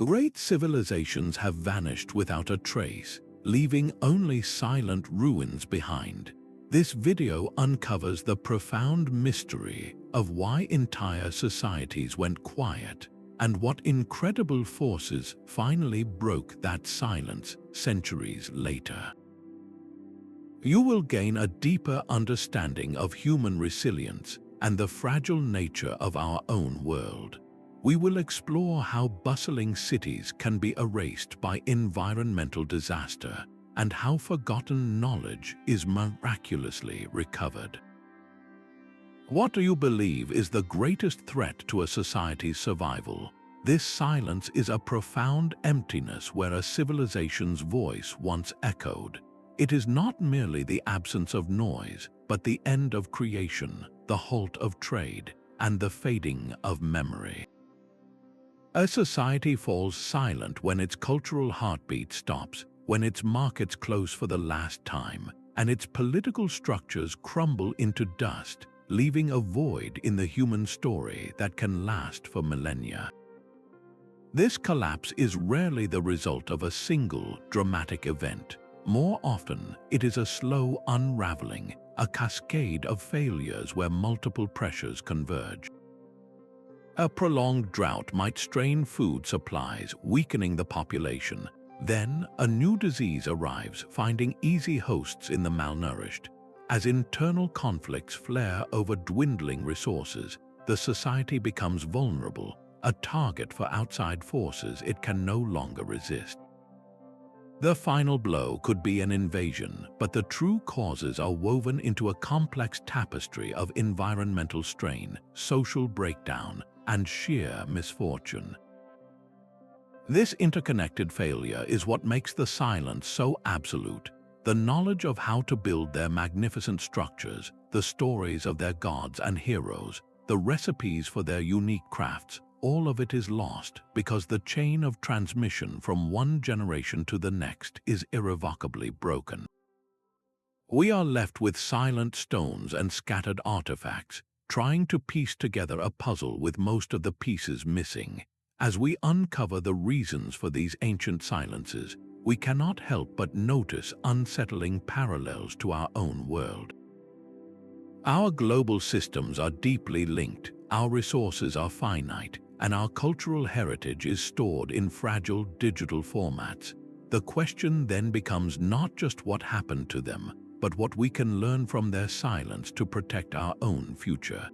Great civilizations have vanished without a trace, leaving only silent ruins behind. This video uncovers the profound mystery of why entire societies went quiet and what incredible forces finally broke that silence centuries later. You will gain a deeper understanding of human resilience and the fragile nature of our own world. We will explore how bustling cities can be erased by environmental disaster and how forgotten knowledge is miraculously recovered. What do you believe is the greatest threat to a society's survival? This silence is a profound emptiness where a civilization's voice once echoed. It is not merely the absence of noise, but the end of creation, the halt of trade, and the fading of memory. A society falls silent when its cultural heartbeat stops, when its markets close for the last time, and its political structures crumble into dust, leaving a void in the human story that can last for millennia. This collapse is rarely the result of a single dramatic event. More often, it is a slow unraveling, a cascade of failures where multiple pressures converge. A prolonged drought might strain food supplies, weakening the population. Then, a new disease arrives, finding easy hosts in the malnourished. As internal conflicts flare over dwindling resources, the society becomes vulnerable, a target for outside forces it can no longer resist. The final blow could be an invasion, but the true causes are woven into a complex tapestry of environmental strain, social breakdown, and sheer misfortune. This interconnected failure is what makes the silence so absolute. The knowledge of how to build their magnificent structures, the stories of their gods and heroes, the recipes for their unique crafts, all of it is lost because the chain of transmission from one generation to the next is irrevocably broken. We are left with silent stones and scattered artifacts, trying to piece together a puzzle with most of the pieces missing. As we uncover the reasons for these ancient silences, we cannot help but notice unsettling parallels to our own world. Our global systems are deeply linked, our resources are finite, and our cultural heritage is stored in fragile digital formats. The question then becomes not just what happened to them, but what we can learn from their silence to protect our own future.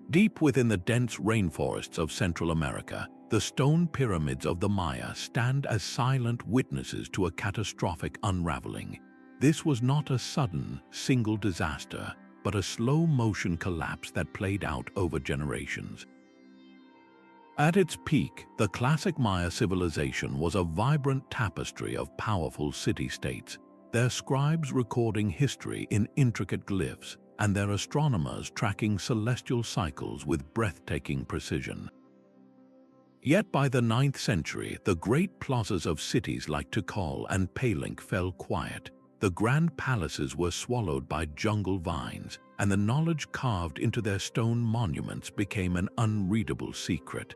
Deep within the dense rainforests of Central America, the stone pyramids of the Maya stand as silent witnesses to a catastrophic unraveling. This was not a sudden, single disaster, but a slow-motion collapse that played out over generations. At its peak, the classic Maya civilization was a vibrant tapestry of powerful city-states, their scribes recording history in intricate glyphs, and their astronomers tracking celestial cycles with breathtaking precision. Yet by the 9th century, the great plazas of cities like Tikal and Palenque fell quiet. The grand palaces were swallowed by jungle vines, and the knowledge carved into their stone monuments became an unreadable secret.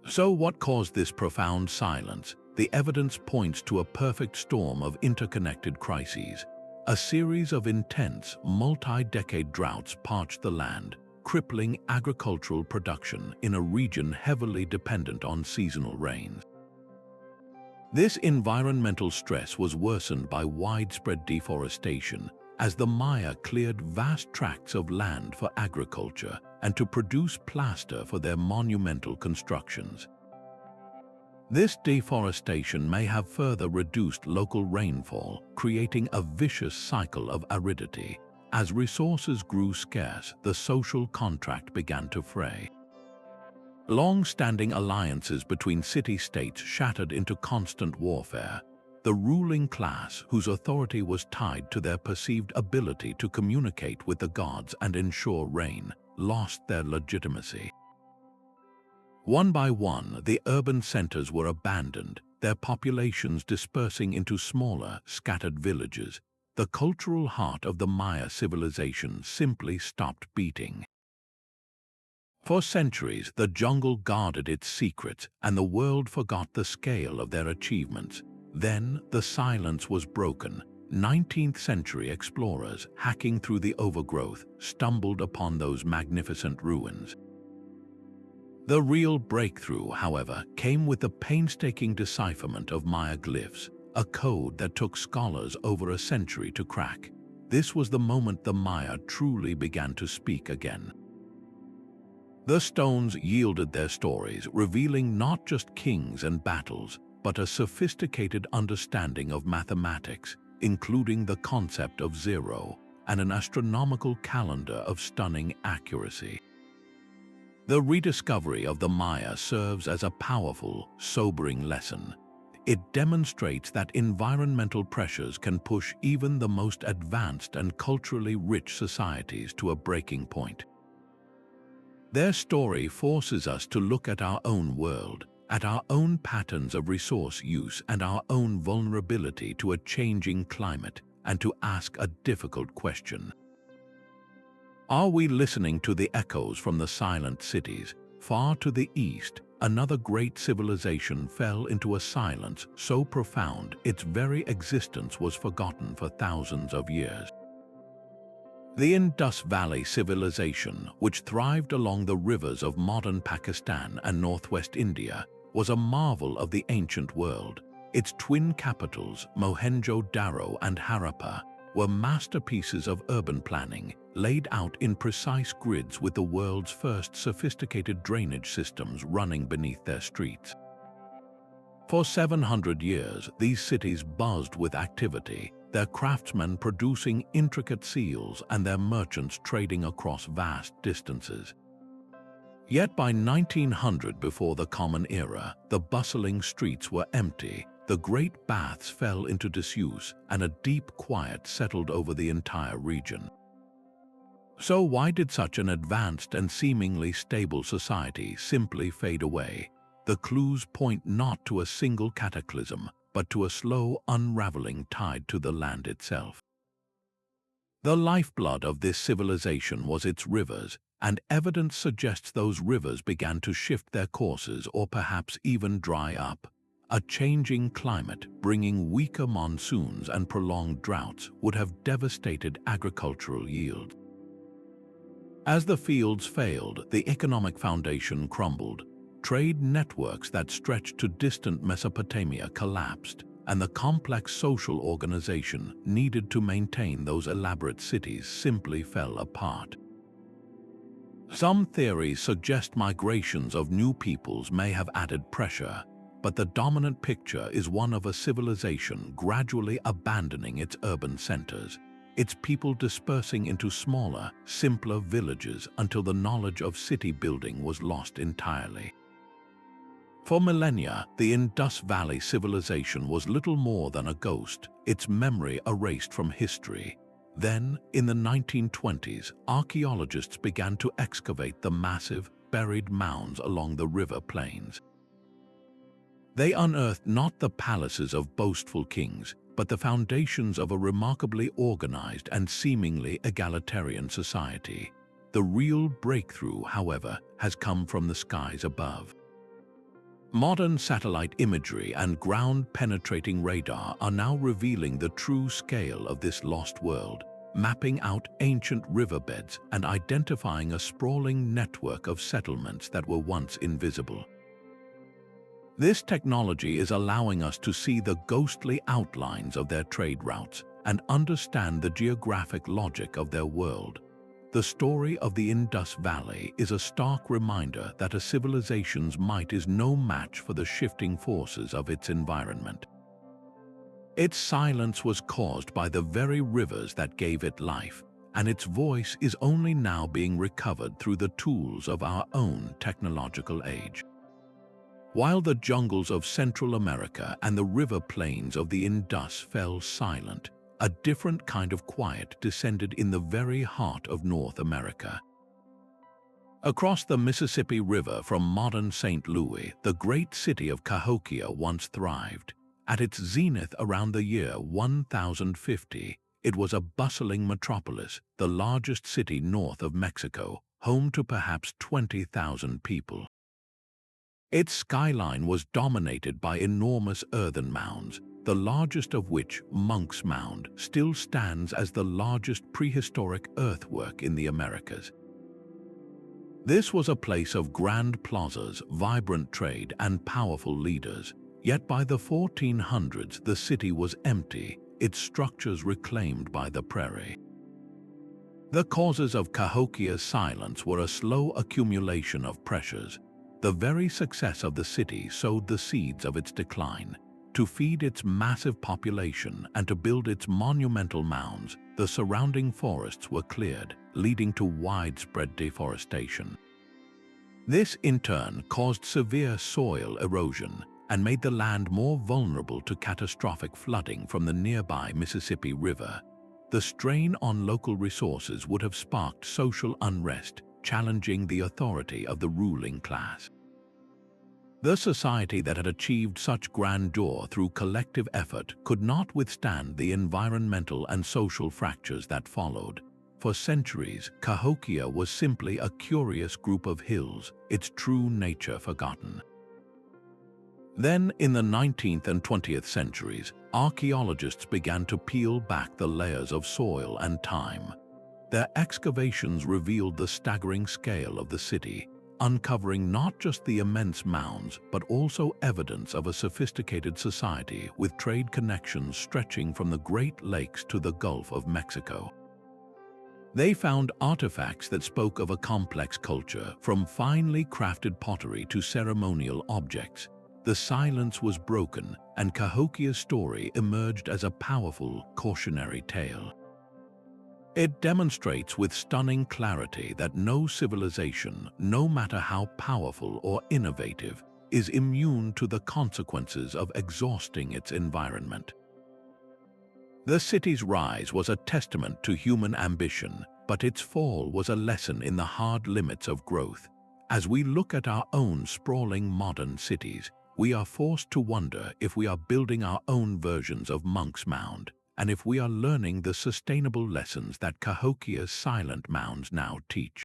So what caused this profound silence? The evidence points to a perfect storm of interconnected crises. A series of intense, multi-decade droughts parched the land, crippling agricultural production in a region heavily dependent on seasonal rains. This environmental stress was worsened by widespread deforestation, as the Maya cleared vast tracts of land for agriculture and to produce plaster for their monumental constructions. This deforestation may have further reduced local rainfall, creating a vicious cycle of aridity. As resources grew scarce, the social contract began to fray. Long-standing alliances between city-states shattered into constant warfare. The ruling class, whose authority was tied to their perceived ability to communicate with the gods and ensure rain, lost their legitimacy. One by one, the urban centers were abandoned, their populations dispersing into smaller, scattered villages. The cultural heart of the Maya civilization simply stopped beating. For centuries, the jungle guarded its secrets, and the world forgot the scale of their achievements. Then, the silence was broken. 19th-century explorers, hacking through the overgrowth, stumbled upon those magnificent ruins. The real breakthrough, however, came with the painstaking decipherment of Maya glyphs, a code that took scholars over a century to crack. This was the moment the Maya truly began to speak again. The stones yielded their stories, revealing not just kings and battles, but a sophisticated understanding of mathematics, including the concept of zero, and an astronomical calendar of stunning accuracy. The rediscovery of the Maya serves as a powerful, sobering lesson. It demonstrates that environmental pressures can push even the most advanced and culturally rich societies to a breaking point. Their story forces us to look at our own world, at our own patterns of resource use and our own vulnerability to a changing climate, and to ask a difficult question. Are we listening to the echoes from the silent cities? Far to the east, another great civilization fell into a silence so profound its very existence was forgotten for thousands of years. The Indus Valley civilization, which thrived along the rivers of modern Pakistan and northwest India, was a marvel of the ancient world. Its twin capitals, Mohenjo-Daro and Harappa, were masterpieces of urban planning, laid out in precise grids with the world's first sophisticated drainage systems running beneath their streets. For 700 years, these cities buzzed with activity, their craftsmen producing intricate seals and their merchants trading across vast distances. Yet by 1900, before the Common Era, the bustling streets were empty, the great baths fell into disuse, and a deep quiet settled over the entire region. So why did such an advanced and seemingly stable society simply fade away? The clues point not to a single cataclysm, but to a slow unraveling tied to the land itself. The lifeblood of this civilization was its rivers, and evidence suggests those rivers began to shift their courses or perhaps even dry up. A changing climate, bringing weaker monsoons and prolonged droughts, would have devastated agricultural yield. As the fields failed, the economic foundation crumbled. Trade networks that stretched to distant Mesopotamia collapsed, and the complex social organization needed to maintain those elaborate cities simply fell apart. Some theories suggest migrations of new peoples may have added pressure, but the dominant picture is one of a civilization gradually abandoning its urban centers, its people dispersing into smaller, simpler villages until the knowledge of city building was lost entirely. For millennia, the Indus Valley civilization was little more than a ghost, its memory erased from history. Then, in the 1920s, archaeologists began to excavate the massive, buried mounds along the river plains. They unearthed not the palaces of boastful kings, but the foundations of a remarkably organized and seemingly egalitarian society. The real breakthrough, however, has come from the skies above. Modern satellite imagery and ground-penetrating radar are now revealing the true scale of this lost world, mapping out ancient riverbeds and identifying a sprawling network of settlements that were once invisible. This technology is allowing us to see the ghostly outlines of their trade routes and understand the geographic logic of their world. The story of the Indus Valley is a stark reminder that a civilization's might is no match for the shifting forces of its environment. Its silence was caused by the very rivers that gave it life, and its voice is only now being recovered through the tools of our own technological age. While the jungles of Central America and the river plains of the Indus fell silent, a different kind of quiet descended in the very heart of North America. Across the Mississippi River from modern St. Louis, the great city of Cahokia once thrived. At its zenith around the year 1050, it was a bustling metropolis, the largest city north of Mexico, home to perhaps 20,000 people. Its skyline was dominated by enormous earthen mounds, the largest of which, Monk's Mound, still stands as the largest prehistoric earthwork in the Americas. This was a place of grand plazas, vibrant trade, and powerful leaders. Yet by the 1400s, the city was empty, its structures reclaimed by the prairie. The causes of Cahokia's silence were a slow accumulation of pressures. The very success of the city sowed the seeds of its decline. To feed its massive population and to build its monumental mounds, the surrounding forests were cleared, leading to widespread deforestation. This, in turn, caused severe soil erosion and made the land more vulnerable to catastrophic flooding from the nearby Mississippi River. The strain on local resources would have sparked social unrest, challenging the authority of the ruling class. The society that had achieved such grandeur through collective effort could not withstand the environmental and social fractures that followed. For centuries, Cahokia was simply a curious group of hills, its true nature forgotten. Then, in the 19th and 20th centuries, archaeologists began to peel back the layers of soil and time. Their excavations revealed the staggering scale of the city, uncovering not just the immense mounds, but also evidence of a sophisticated society with trade connections stretching from the Great Lakes to the Gulf of Mexico. They found artifacts that spoke of a complex culture, from finely crafted pottery to ceremonial objects. The silence was broken, and Cahokia's story emerged as a powerful, cautionary tale. It demonstrates with stunning clarity that no civilization, no matter how powerful or innovative, is immune to the consequences of exhausting its environment. The city's rise was a testament to human ambition, but its fall was a lesson in the hard limits of growth. As we look at our own sprawling modern cities, we are forced to wonder if we are building our own versions of Monk's Mound, and if we are learning the sustainable lessons that Cahokia's silent mounds now teach.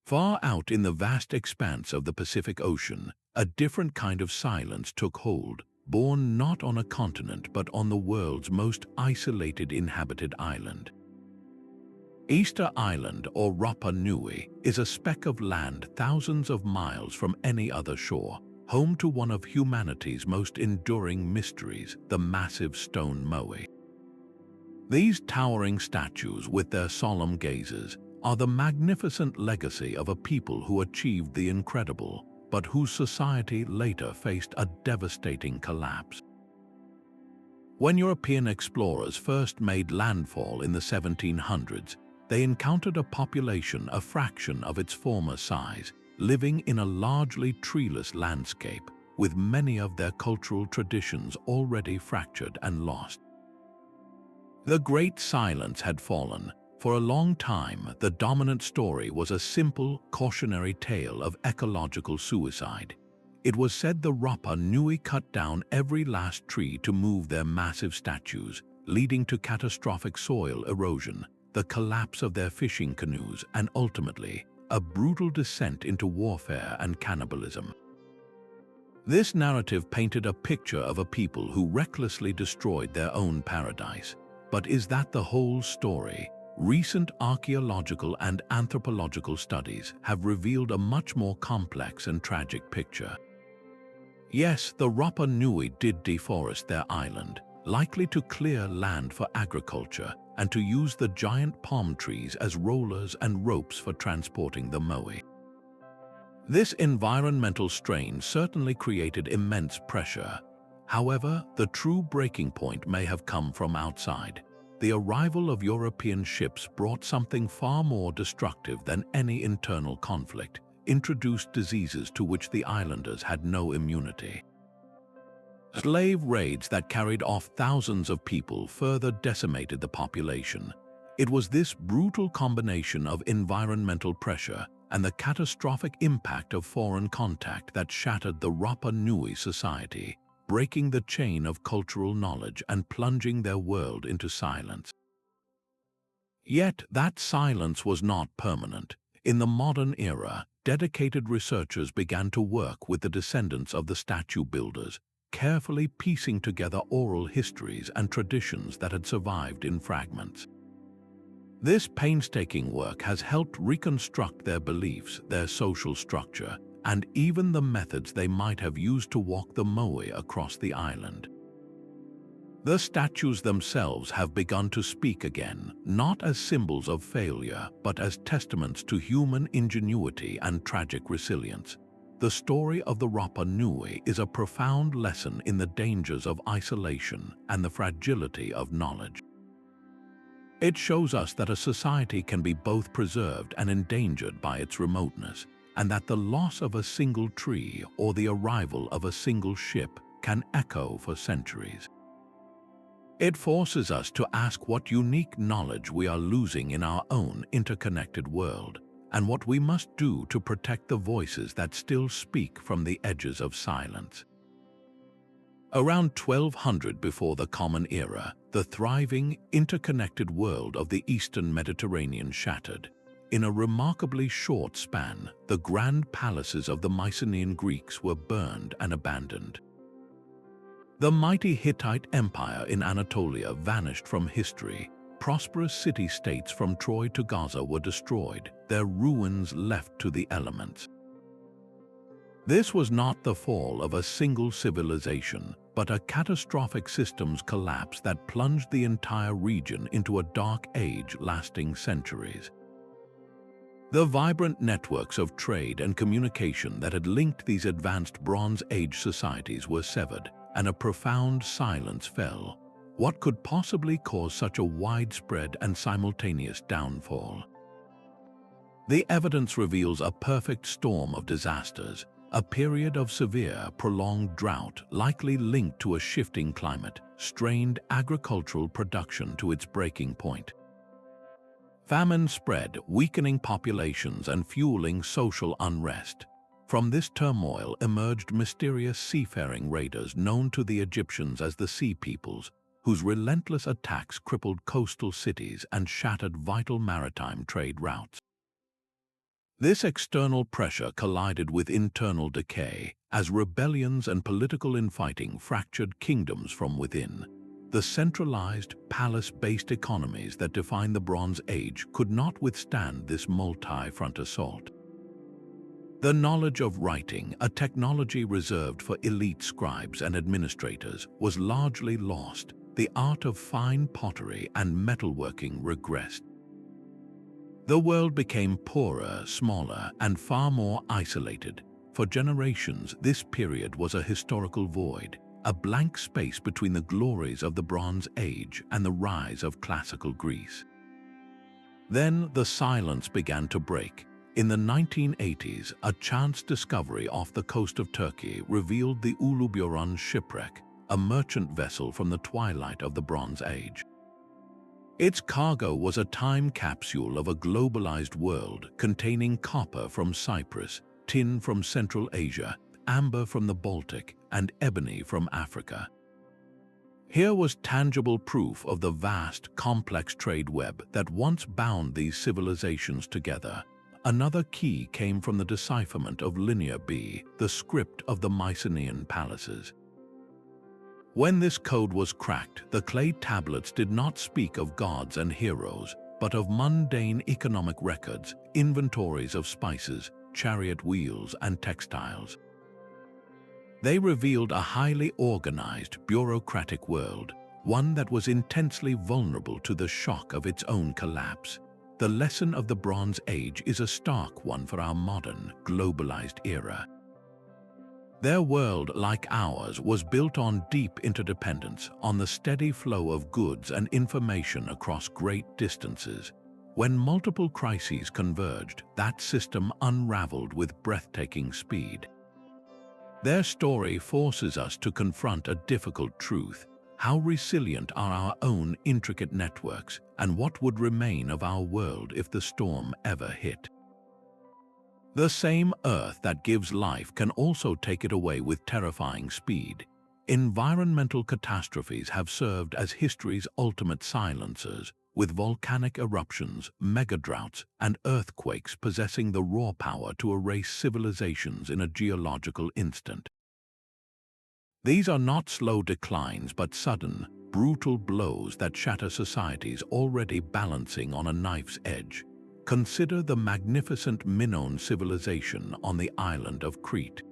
Far out in the vast expanse of the Pacific Ocean, a different kind of silence took hold, born not on a continent but on the world's most isolated inhabited island. Easter Island, or Rapa Nui, is a speck of land thousands of miles from any other shore, home to one of humanity's most enduring mysteries, the massive stone moai. These towering statues, with their solemn gazes, are the magnificent legacy of a people who achieved the incredible, but whose society later faced a devastating collapse. When European explorers first made landfall in the 1700s, they encountered a population a fraction of its former size, living in a largely treeless landscape, with many of their cultural traditions already fractured and lost. The Great Silence had fallen. For a long time, the dominant story was a simple, cautionary tale of ecological suicide. It was said the Rapa Nui cut down every last tree to move their massive statues, leading to catastrophic soil erosion, the collapse of their fishing canoes, and ultimately, a brutal descent into warfare and cannibalism. This narrative painted a picture of a people who recklessly destroyed their own paradise. But is that the whole story? Recent archaeological and anthropological studies have revealed a much more complex and tragic picture. Yes, the Rapa Nui did deforest their island, likely to clear land for agriculture and to use the giant palm trees as rollers and ropes for transporting the moai. This environmental strain certainly created immense pressure. However, the true breaking point may have come from outside. The arrival of European ships brought something far more destructive than any internal conflict, introduced diseases to which the islanders had no immunity. Slave raids that carried off thousands of people further decimated the population. It was this brutal combination of environmental pressure and the catastrophic impact of foreign contact that shattered the Rapa Nui society, breaking the chain of cultural knowledge and plunging their world into silence. Yet that silence was not permanent. In the modern era, dedicated researchers began to work with the descendants of the statue builders, carefully piecing together oral histories and traditions that had survived in fragments. This painstaking work has helped reconstruct their beliefs, their social structure, and even the methods they might have used to walk the moe across the island. The statues themselves have begun to speak again, not as symbols of failure, but as testaments to human ingenuity and tragic resilience. The story of the Rapa Nui is a profound lesson in the dangers of isolation and the fragility of knowledge. It shows us that a society can be both preserved and endangered by its remoteness, and that the loss of a single tree or the arrival of a single ship can echo for centuries. It forces us to ask what unique knowledge we are losing in our own interconnected world, and what we must do to protect the voices that still speak from the edges of silence. Around 1200 before the Common Era, the thriving, interconnected world of the Eastern Mediterranean shattered. In a remarkably short span, the grand palaces of the Mycenaean Greeks were burned and abandoned. The mighty Hittite Empire in Anatolia vanished from history. Prosperous city-states from Troy to Gaza were destroyed, their ruins left to the elements. This was not the fall of a single civilization, but a catastrophic systems collapse that plunged the entire region into a dark age lasting centuries. The vibrant networks of trade and communication that had linked these advanced Bronze Age societies were severed, and a profound silence fell. What could possibly cause such a widespread and simultaneous downfall? The evidence reveals a perfect storm of disasters, a period of severe, prolonged drought likely linked to a shifting climate, strained agricultural production to its breaking point. Famine spread, weakening populations and fueling social unrest. From this turmoil emerged mysterious seafaring raiders known to the Egyptians as the Sea Peoples, whose relentless attacks crippled coastal cities and shattered vital maritime trade routes. This external pressure collided with internal decay, as rebellions and political infighting fractured kingdoms from within. The centralized, palace-based economies that define the Bronze Age could not withstand this multi-front assault. The knowledge of writing, a technology reserved for elite scribes and administrators, was largely lost. The art of fine pottery and metalworking regressed. The world became poorer, smaller, and far more isolated. For generations, this period was a historical void, a blank space between the glories of the Bronze Age and the rise of classical Greece. Then the silence began to break. In the 1980s, a chance discovery off the coast of Turkey revealed the Uluburun shipwreck, a merchant vessel from the twilight of the Bronze Age. Its cargo was a time capsule of a globalized world containing copper from Cyprus, tin from Central Asia, amber from the Baltic, and ebony from Africa. Here was tangible proof of the vast, complex trade web that once bound these civilizations together. Another key came from the decipherment of Linear B, the script of the Mycenaean palaces. When this code was cracked, the clay tablets did not speak of gods and heroes, but of mundane economic records, inventories of spices, chariot wheels, and textiles. They revealed a highly organized, bureaucratic world, one that was intensely vulnerable to the shock of its own collapse. The lesson of the Bronze Age is a stark one for our modern, globalized era. Their world, like ours, was built on deep interdependence, on the steady flow of goods and information across great distances. When multiple crises converged, that system unraveled with breathtaking speed. Their story forces us to confront a difficult truth. How resilient are our own intricate networks, and what would remain of our world if the storm ever hit? The same Earth that gives life can also take it away with terrifying speed. Environmental catastrophes have served as history's ultimate silencers, with volcanic eruptions, megadroughts, and earthquakes possessing the raw power to erase civilizations in a geological instant. These are not slow declines but sudden, brutal blows that shatter societies already balancing on a knife's edge. Consider the magnificent Minoan civilization on the island of Crete.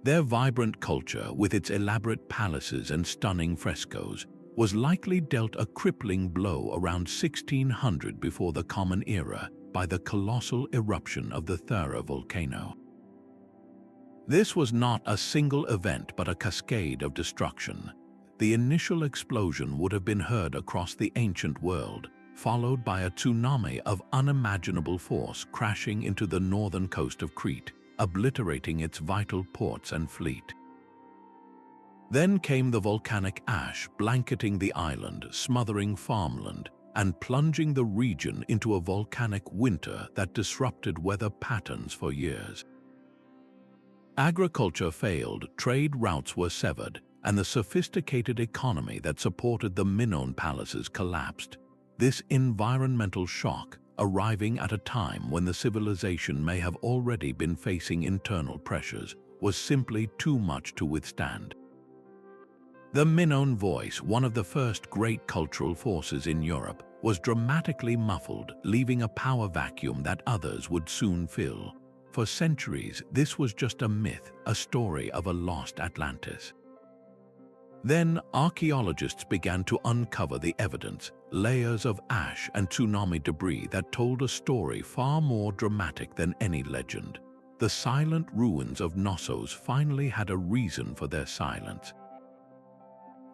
Their vibrant culture, with its elaborate palaces and stunning frescoes, was likely dealt a crippling blow around 1600 before the Common Era by the colossal eruption of the Thera volcano. This was not a single event but a cascade of destruction. The initial explosion would have been heard across the ancient world, followed by a tsunami of unimaginable force crashing into the northern coast of Crete, obliterating its vital ports and fleet. Then came the volcanic ash, blanketing the island, smothering farmland, and plunging the region into a volcanic winter that disrupted weather patterns for years. Agriculture failed, trade routes were severed, and the sophisticated economy that supported the Minoan palaces collapsed. This environmental shock, arriving at a time when the civilization may have already been facing internal pressures, was simply too much to withstand. The Minoan voice, one of the first great cultural forces in Europe, was dramatically muffled, leaving a power vacuum that others would soon fill. For centuries, this was just a myth, a story of a lost Atlantis. Then, archaeologists began to uncover the evidence, layers of ash and tsunami debris that told a story far more dramatic than any legend. The silent ruins of Knossos finally had a reason for their silence.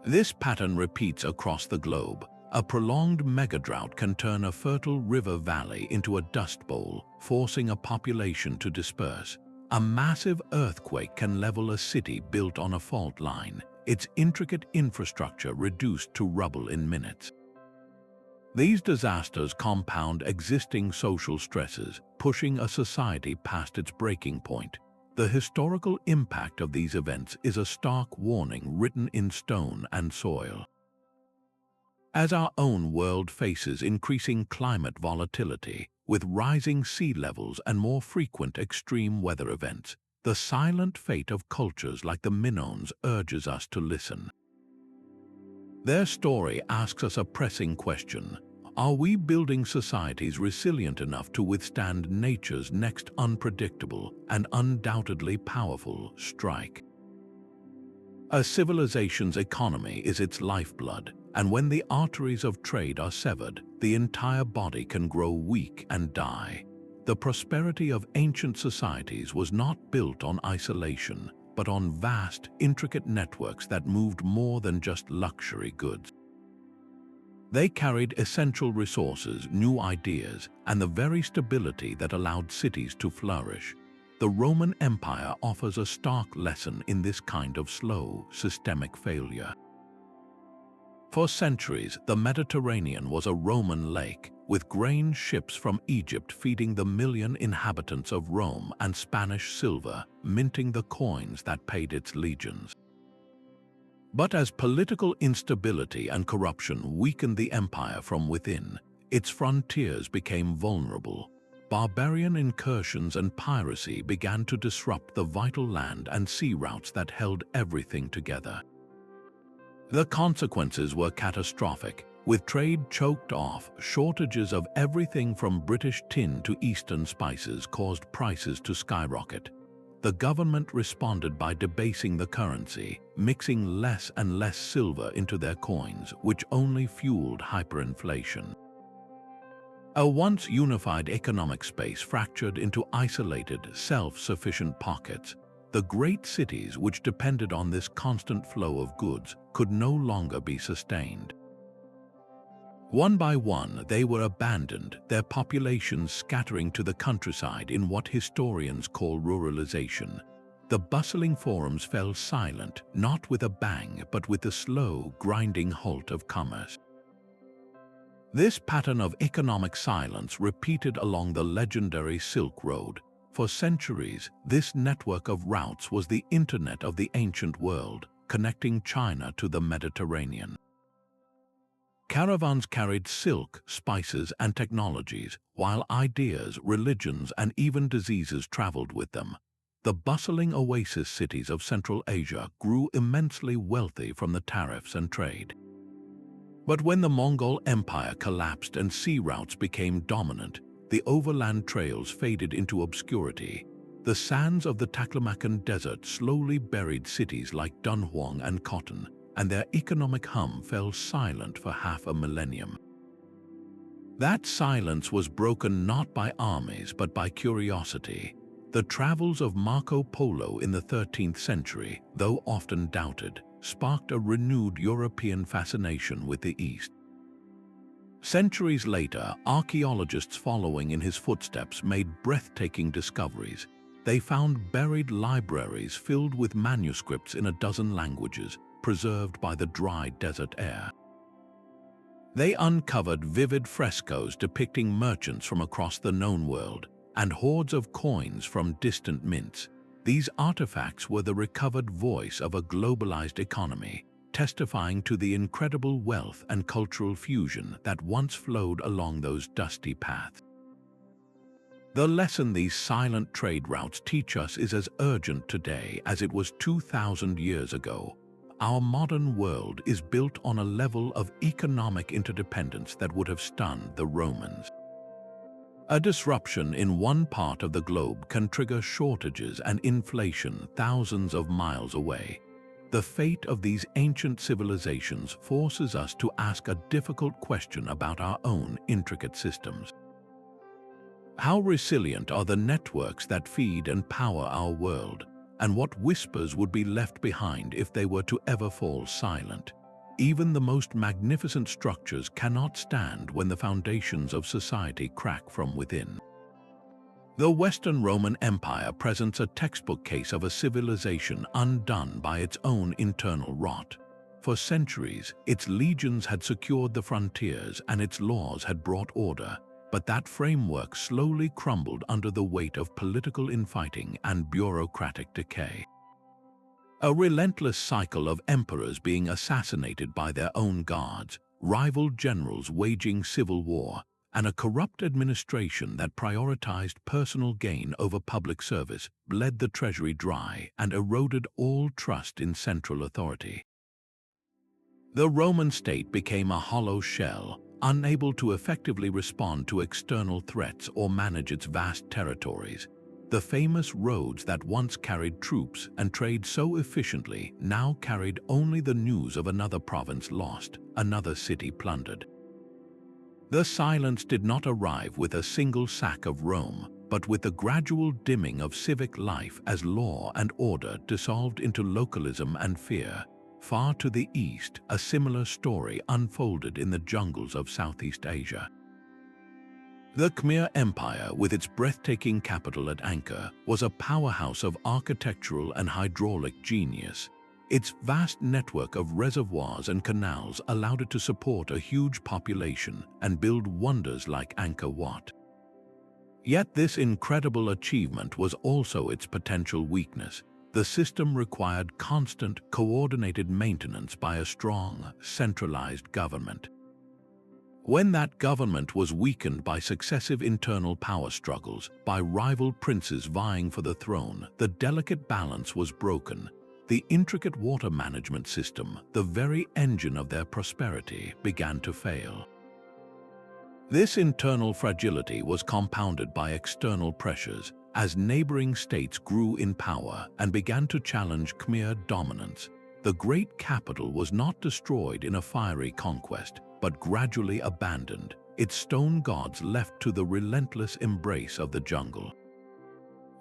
This pattern repeats across the globe. A prolonged megadrought can turn a fertile river valley into a dust bowl, forcing a population to disperse. A massive earthquake can level a city built on a fault line, its intricate infrastructure reduced to rubble in minutes. These disasters compound existing social stresses, pushing a society past its breaking point. The historical impact of these events is a stark warning written in stone and soil. As our own world faces increasing climate volatility, with rising sea levels and more frequent extreme weather events, the silent fate of cultures like the Minoans urges us to listen. Their story asks us a pressing question: are we building societies resilient enough to withstand nature's next unpredictable and undoubtedly powerful strike? A civilization's economy is its lifeblood, and when the arteries of trade are severed, the entire body can grow weak and die. The prosperity of ancient societies was not built on isolation, but on vast, intricate networks that moved more than just luxury goods. They carried essential resources, new ideas, and the very stability that allowed cities to flourish. The Roman Empire offers a stark lesson in this kind of slow, systemic failure. For centuries, the Mediterranean was a Roman lake, with grain ships from Egypt feeding the million inhabitants of Rome and Spanish silver, minting the coins that paid its legions. But as political instability and corruption weakened the empire from within, its frontiers became vulnerable. Barbarian incursions and piracy began to disrupt the vital land and sea routes that held everything together. The consequences were catastrophic, with trade choked off. Shortages of everything from British tin to Eastern spices caused prices to skyrocket. The government responded by debasing the currency, mixing less and less silver into their coins, which only fueled hyperinflation. A once unified economic space fractured into isolated, self-sufficient pockets. The great cities, which depended on this constant flow of goods, could no longer be sustained. One by one, they were abandoned, their populations scattering to the countryside in what historians call ruralization. The bustling forums fell silent, not with a bang, but with the slow, grinding halt of commerce. This pattern of economic silence repeated along the legendary Silk Road. For centuries, this network of routes was the internet of the ancient world, connecting China to the Mediterranean. Caravans carried silk, spices, and technologies, while ideas, religions, and even diseases traveled with them. The bustling oasis cities of Central Asia grew immensely wealthy from the tariffs and trade. But when the Mongol Empire collapsed and sea routes became dominant, the overland trails faded into obscurity. The sands of the Taklamakan Desert slowly buried cities like Dunhuang and Khotan, and their economic hum fell silent for half a millennium. That silence was broken not by armies but by curiosity. The travels of Marco Polo in the 13th century, though often doubted, sparked a renewed European fascination with the East. Centuries later, archaeologists following in his footsteps made breathtaking discoveries. They found buried libraries filled with manuscripts in a dozen languages, preserved by the dry desert air. They uncovered vivid frescoes depicting merchants from across the known world, and hordes of coins from distant mints. These artifacts were the recovered voice of a globalized economy, testifying to the incredible wealth and cultural fusion that once flowed along those dusty paths. The lesson these silent trade routes teach us is as urgent today as it was 2,000 years ago. Our modern world is built on a level of economic interdependence that would have stunned the Romans. A disruption in one part of the globe can trigger shortages and inflation thousands of miles away. The fate of these ancient civilizations forces us to ask a difficult question about our own intricate systems. How resilient are the networks that feed and power our world, and what whispers would be left behind if they were to ever fall silent? Even the most magnificent structures cannot stand when the foundations of society crack from within. The Western Roman Empire presents a textbook case of a civilization undone by its own internal rot. For centuries, its legions had secured the frontiers and its laws had brought order, but that framework slowly crumbled under the weight of political infighting and bureaucratic decay. A relentless cycle of emperors being assassinated by their own guards, rival generals waging civil war, and a corrupt administration that prioritized personal gain over public service bled the treasury dry and eroded all trust in central authority. The Roman state became a hollow shell, unable to effectively respond to external threats or manage its vast territories. The famous roads that once carried troops and trade so efficiently now carried only the news of another province lost, another city plundered. The silence did not arrive with a single sack of Rome, but with the gradual dimming of civic life as law and order dissolved into localism and fear. Far to the east, a similar story unfolded in the jungles of Southeast Asia. The Khmer Empire, with its breathtaking capital at Angkor, was a powerhouse of architectural and hydraulic genius. Its vast network of reservoirs and canals allowed it to support a huge population and build wonders like Angkor Wat. Yet this incredible achievement was also its potential weakness. The system required constant, coordinated maintenance by a strong, centralized government. When that government was weakened by successive internal power struggles, by rival princes vying for the throne, the delicate balance was broken. The intricate water management system, the very engine of their prosperity, began to fail. This internal fragility was compounded by external pressures as neighboring states grew in power and began to challenge Khmer dominance. The great capital was not destroyed in a fiery conquest, but gradually abandoned, its stone gods left to the relentless embrace of the jungle.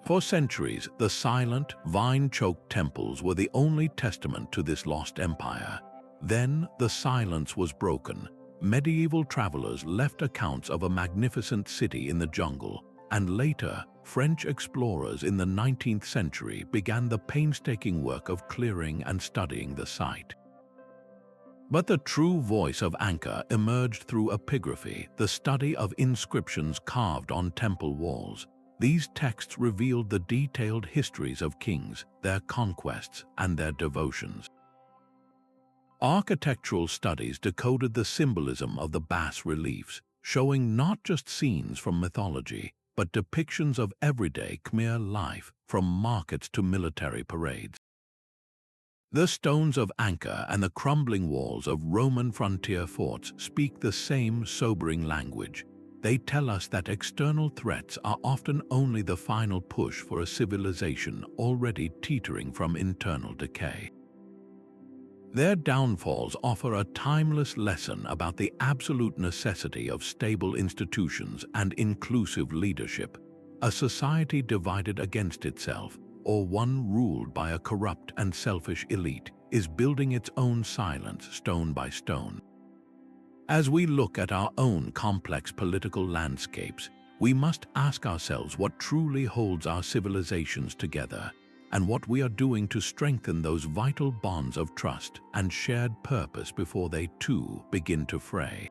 For centuries, the silent, vine-choked temples were the only testament to this lost empire. Then the silence was broken. Medieval travelers left accounts of a magnificent city in the jungle, and later, French explorers in the 19th century began the painstaking work of clearing and studying the site. But the true voice of Angkor emerged through epigraphy, the study of inscriptions carved on temple walls. These texts revealed the detailed histories of kings, their conquests, and their devotions. Architectural studies decoded the symbolism of the bas-reliefs, showing not just scenes from mythology, but depictions of everyday Khmer life, from markets to military parades. The stones of Angkor and the crumbling walls of Roman frontier forts speak the same sobering language. They tell us that external threats are often only the final push for a civilization already teetering from internal decay. Their downfalls offer a timeless lesson about the absolute necessity of stable institutions and inclusive leadership. A society divided against itself, or one ruled by a corrupt and selfish elite, is building its own silence stone by stone. As we look at our own complex political landscapes, we must ask ourselves what truly holds our civilizations together, and what we are doing to strengthen those vital bonds of trust and shared purpose before they too begin to fray.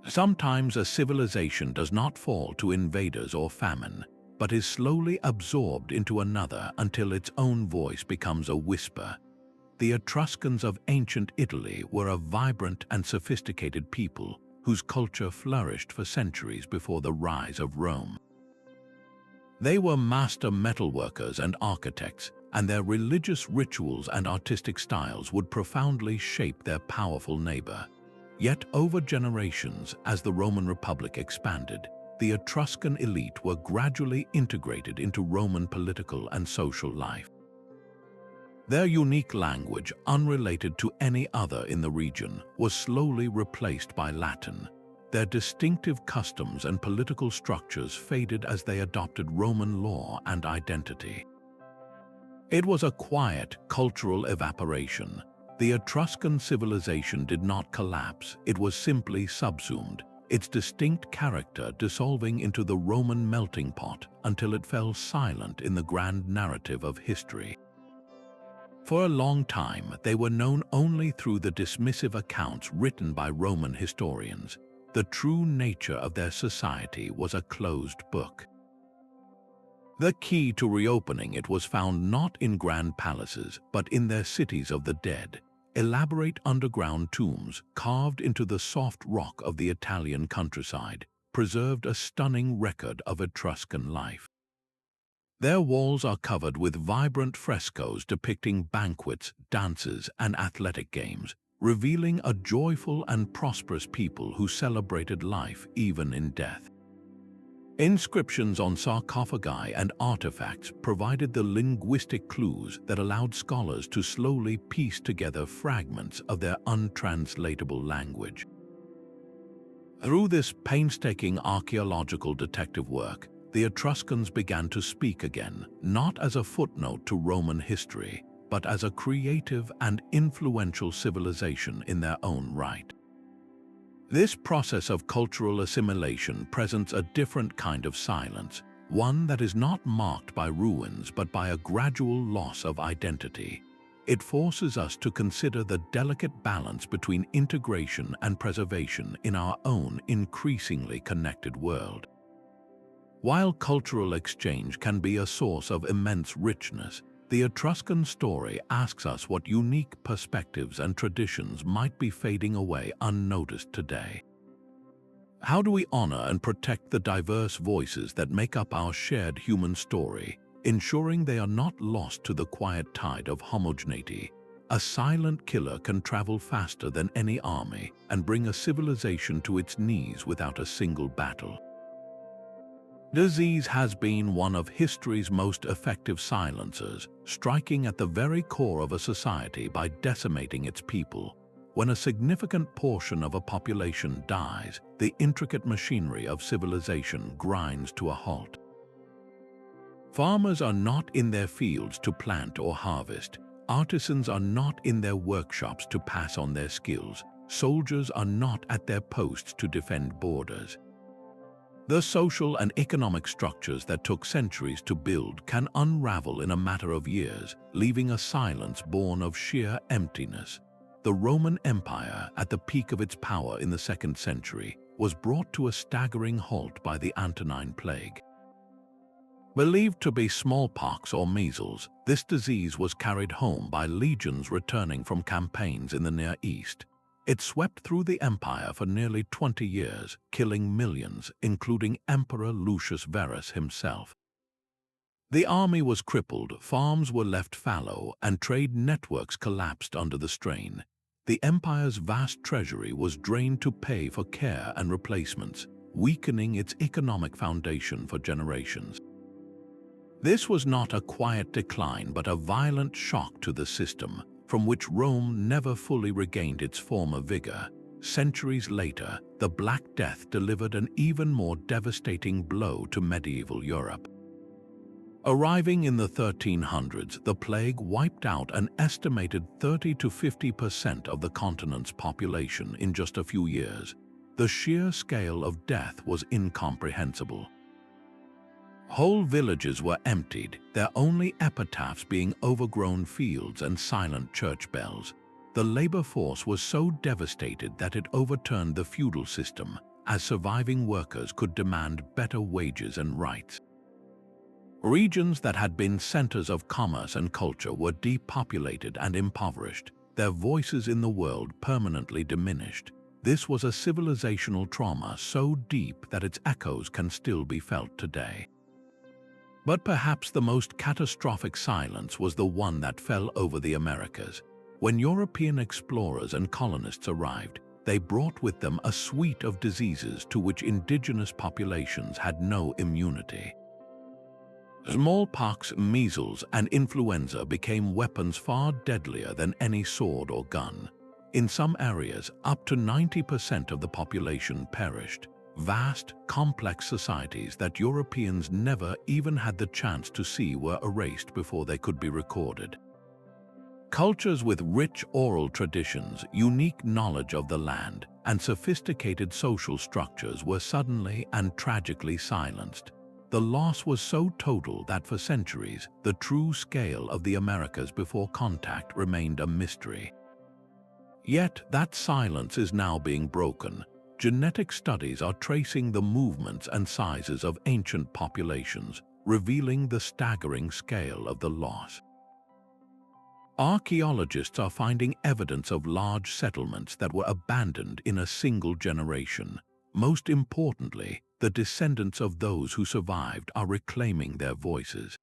Sometimes a civilization does not fall to invaders or famine, but is slowly absorbed into another until its own voice becomes a whisper. The Etruscans of ancient Italy were a vibrant and sophisticated people whose culture flourished for centuries before the rise of Rome. They were master metalworkers and architects, and their religious rituals and artistic styles would profoundly shape their powerful neighbor. Yet over generations, as the Roman Republic expanded, the Etruscan elite were gradually integrated into Roman political and social life. Their unique language, unrelated to any other in the region, was slowly replaced by Latin. Their distinctive customs and political structures faded as they adopted Roman law and identity. It was a quiet, cultural evaporation. The Etruscan civilization did not collapse, it was simply subsumed, its distinct character dissolving into the Roman melting pot until it fell silent in the grand narrative of history. For a long time, they were known only through the dismissive accounts written by Roman historians. The true nature of their society was a closed book. The key to reopening it was found not in grand palaces, but in their cities of the dead, elaborate underground tombs carved into the soft rock of the Italian countryside, preserved a stunning record of Etruscan life. Their walls are covered with vibrant frescoes depicting banquets, dances, and athletic games, revealing a joyful and prosperous people who celebrated life even in death. Inscriptions on sarcophagi and artifacts provided the linguistic clues that allowed scholars to slowly piece together fragments of their untranslatable language. Through this painstaking archaeological detective work, the Etruscans began to speak again, not as a footnote to Roman history, but as a creative and influential civilization in their own right. This process of cultural assimilation presents a different kind of silence, one that is not marked by ruins but by a gradual loss of identity. It forces us to consider the delicate balance between integration and preservation in our own increasingly connected world. While cultural exchange can be a source of immense richness, the Etruscan story asks us what unique perspectives and traditions might be fading away unnoticed today. How do we honor and protect the diverse voices that make up our shared human story, ensuring they are not lost to the quiet tide of homogeneity? A silent killer can travel faster than any army and bring a civilization to its knees without a single battle. Disease has been one of history's most effective silencers, striking at the very core of a society by decimating its people. When a significant portion of a population dies, the intricate machinery of civilization grinds to a halt. Farmers are not in their fields to plant or harvest. Artisans are not in their workshops to pass on their skills. Soldiers are not at their posts to defend borders. The social and economic structures that took centuries to build can unravel in a matter of years, leaving a silence born of sheer emptiness. The Roman Empire, at the peak of its power in the 2nd century, was brought to a staggering halt by the Antonine Plague. Believed to be smallpox or measles, this disease was carried home by legions returning from campaigns in the Near East. It swept through the empire for nearly 20 years, killing millions, including Emperor Lucius Verus himself. The army was crippled, farms were left fallow, and trade networks collapsed under the strain. The empire's vast treasury was drained to pay for care and replacements, weakening its economic foundation for generations. This was not a quiet decline but a violent shock to the system, from which Rome never fully regained its former vigor. Centuries later, the Black Death delivered an even more devastating blow to medieval Europe. Arriving in the 1300s, the plague wiped out an estimated 30 to 50% of the continent's population in just a few years. The sheer scale of death was incomprehensible. Whole villages were emptied, their only epitaphs being overgrown fields and silent church bells. The labor force was so devastated that it overturned the feudal system, as surviving workers could demand better wages and rights. Regions that had been centers of commerce and culture were depopulated and impoverished, their voices in the world permanently diminished. This was a civilizational trauma so deep that its echoes can still be felt today. But perhaps the most catastrophic silence was the one that fell over the Americas. When European explorers and colonists arrived, they brought with them a suite of diseases to which indigenous populations had no immunity. Smallpox, measles, and influenza became weapons far deadlier than any sword or gun. In some areas, up to 90% of the population perished. Vast, complex societies that Europeans never even had the chance to see were erased before they could be recorded. Cultures with rich oral traditions, unique knowledge of the land, and sophisticated social structures were suddenly and tragically silenced. The loss was so total that for centuries, the true scale of the Americas before contact remained a mystery. Yet that silence is now being broken. Genetic studies are tracing the movements and sizes of ancient populations, revealing the staggering scale of the loss. Archaeologists are finding evidence of large settlements that were abandoned in a single generation. Most importantly, the descendants of those who survived are reclaiming their voices.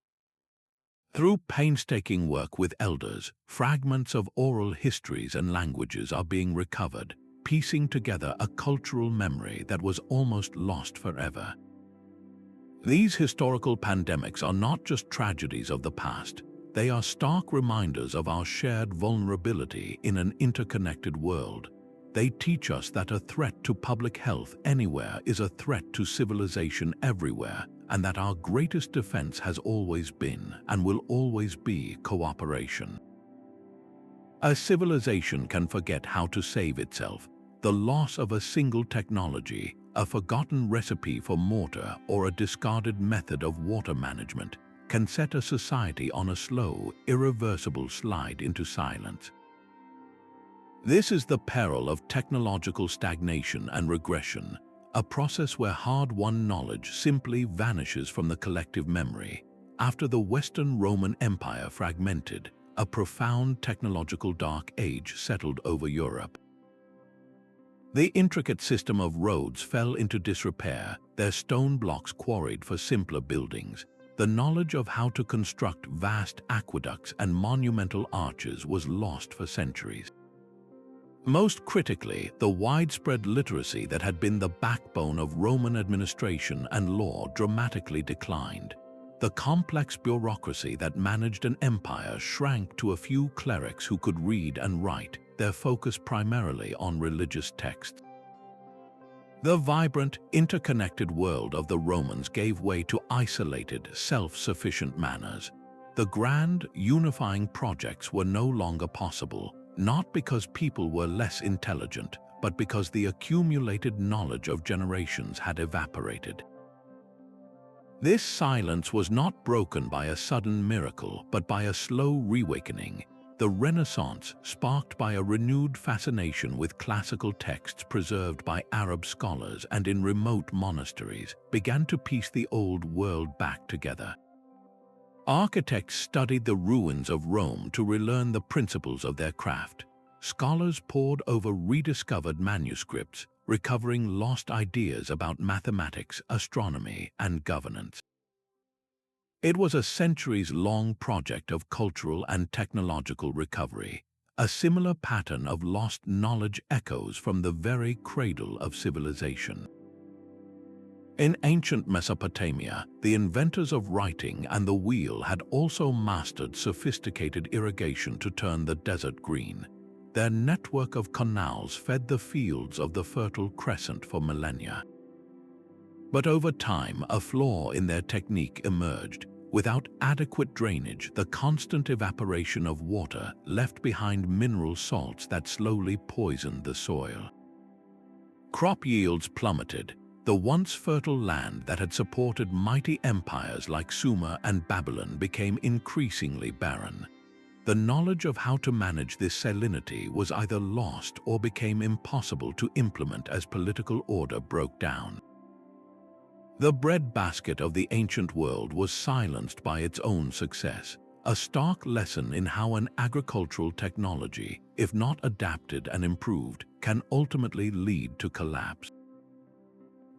Through painstaking work with elders, fragments of oral histories and languages are being recovered, piecing together a cultural memory that was almost lost forever. These historical pandemics are not just tragedies of the past, they are stark reminders of our shared vulnerability in an interconnected world. They teach us that a threat to public health anywhere is a threat to civilization everywhere, and that our greatest defense has always been and will always be cooperation. A civilization can forget how to save itself. The loss of a single technology, a forgotten recipe for mortar, or a discarded method of water management can set a society on a slow, irreversible slide into silence. This is the peril of technological stagnation and regression, a process where hard-won knowledge simply vanishes from the collective memory. After the Western Roman Empire fragmented, a profound technological dark age settled over Europe. The intricate system of roads fell into disrepair, their stone blocks quarried for simpler buildings. The knowledge of how to construct vast aqueducts and monumental arches was lost for centuries. Most critically, the widespread literacy that had been the backbone of Roman administration and law dramatically declined. The complex bureaucracy that managed an empire shrank to a few clerics who could read and write, their focus primarily on religious texts. The vibrant, interconnected world of the Romans gave way to isolated, self-sufficient manners. The grand, unifying projects were no longer possible, not because people were less intelligent, but because the accumulated knowledge of generations had evaporated. This silence was not broken by a sudden miracle, but by a slow reawakening. The Renaissance, sparked by a renewed fascination with classical texts preserved by Arab scholars and in remote monasteries, began to piece the old world back together. Architects studied the ruins of Rome to relearn the principles of their craft. Scholars pored over rediscovered manuscripts, recovering lost ideas about mathematics, astronomy, and governance. It was a centuries-long project of cultural and technological recovery. A similar pattern of lost knowledge echoes from the very cradle of civilization. In ancient Mesopotamia, the inventors of writing and the wheel had also mastered sophisticated irrigation to turn the desert green. Their network of canals fed the fields of the Fertile Crescent for millennia. But over time, a flaw in their technique emerged. Without adequate drainage, the constant evaporation of water left behind mineral salts that slowly poisoned the soil. Crop yields plummeted. The once fertile land that had supported mighty empires like Sumer and Babylon became increasingly barren. The knowledge of how to manage this salinity was either lost or became impossible to implement as political order broke down. The breadbasket of the ancient world was silenced by its own success, a stark lesson in how an agricultural technology, if not adapted and improved, can ultimately lead to collapse.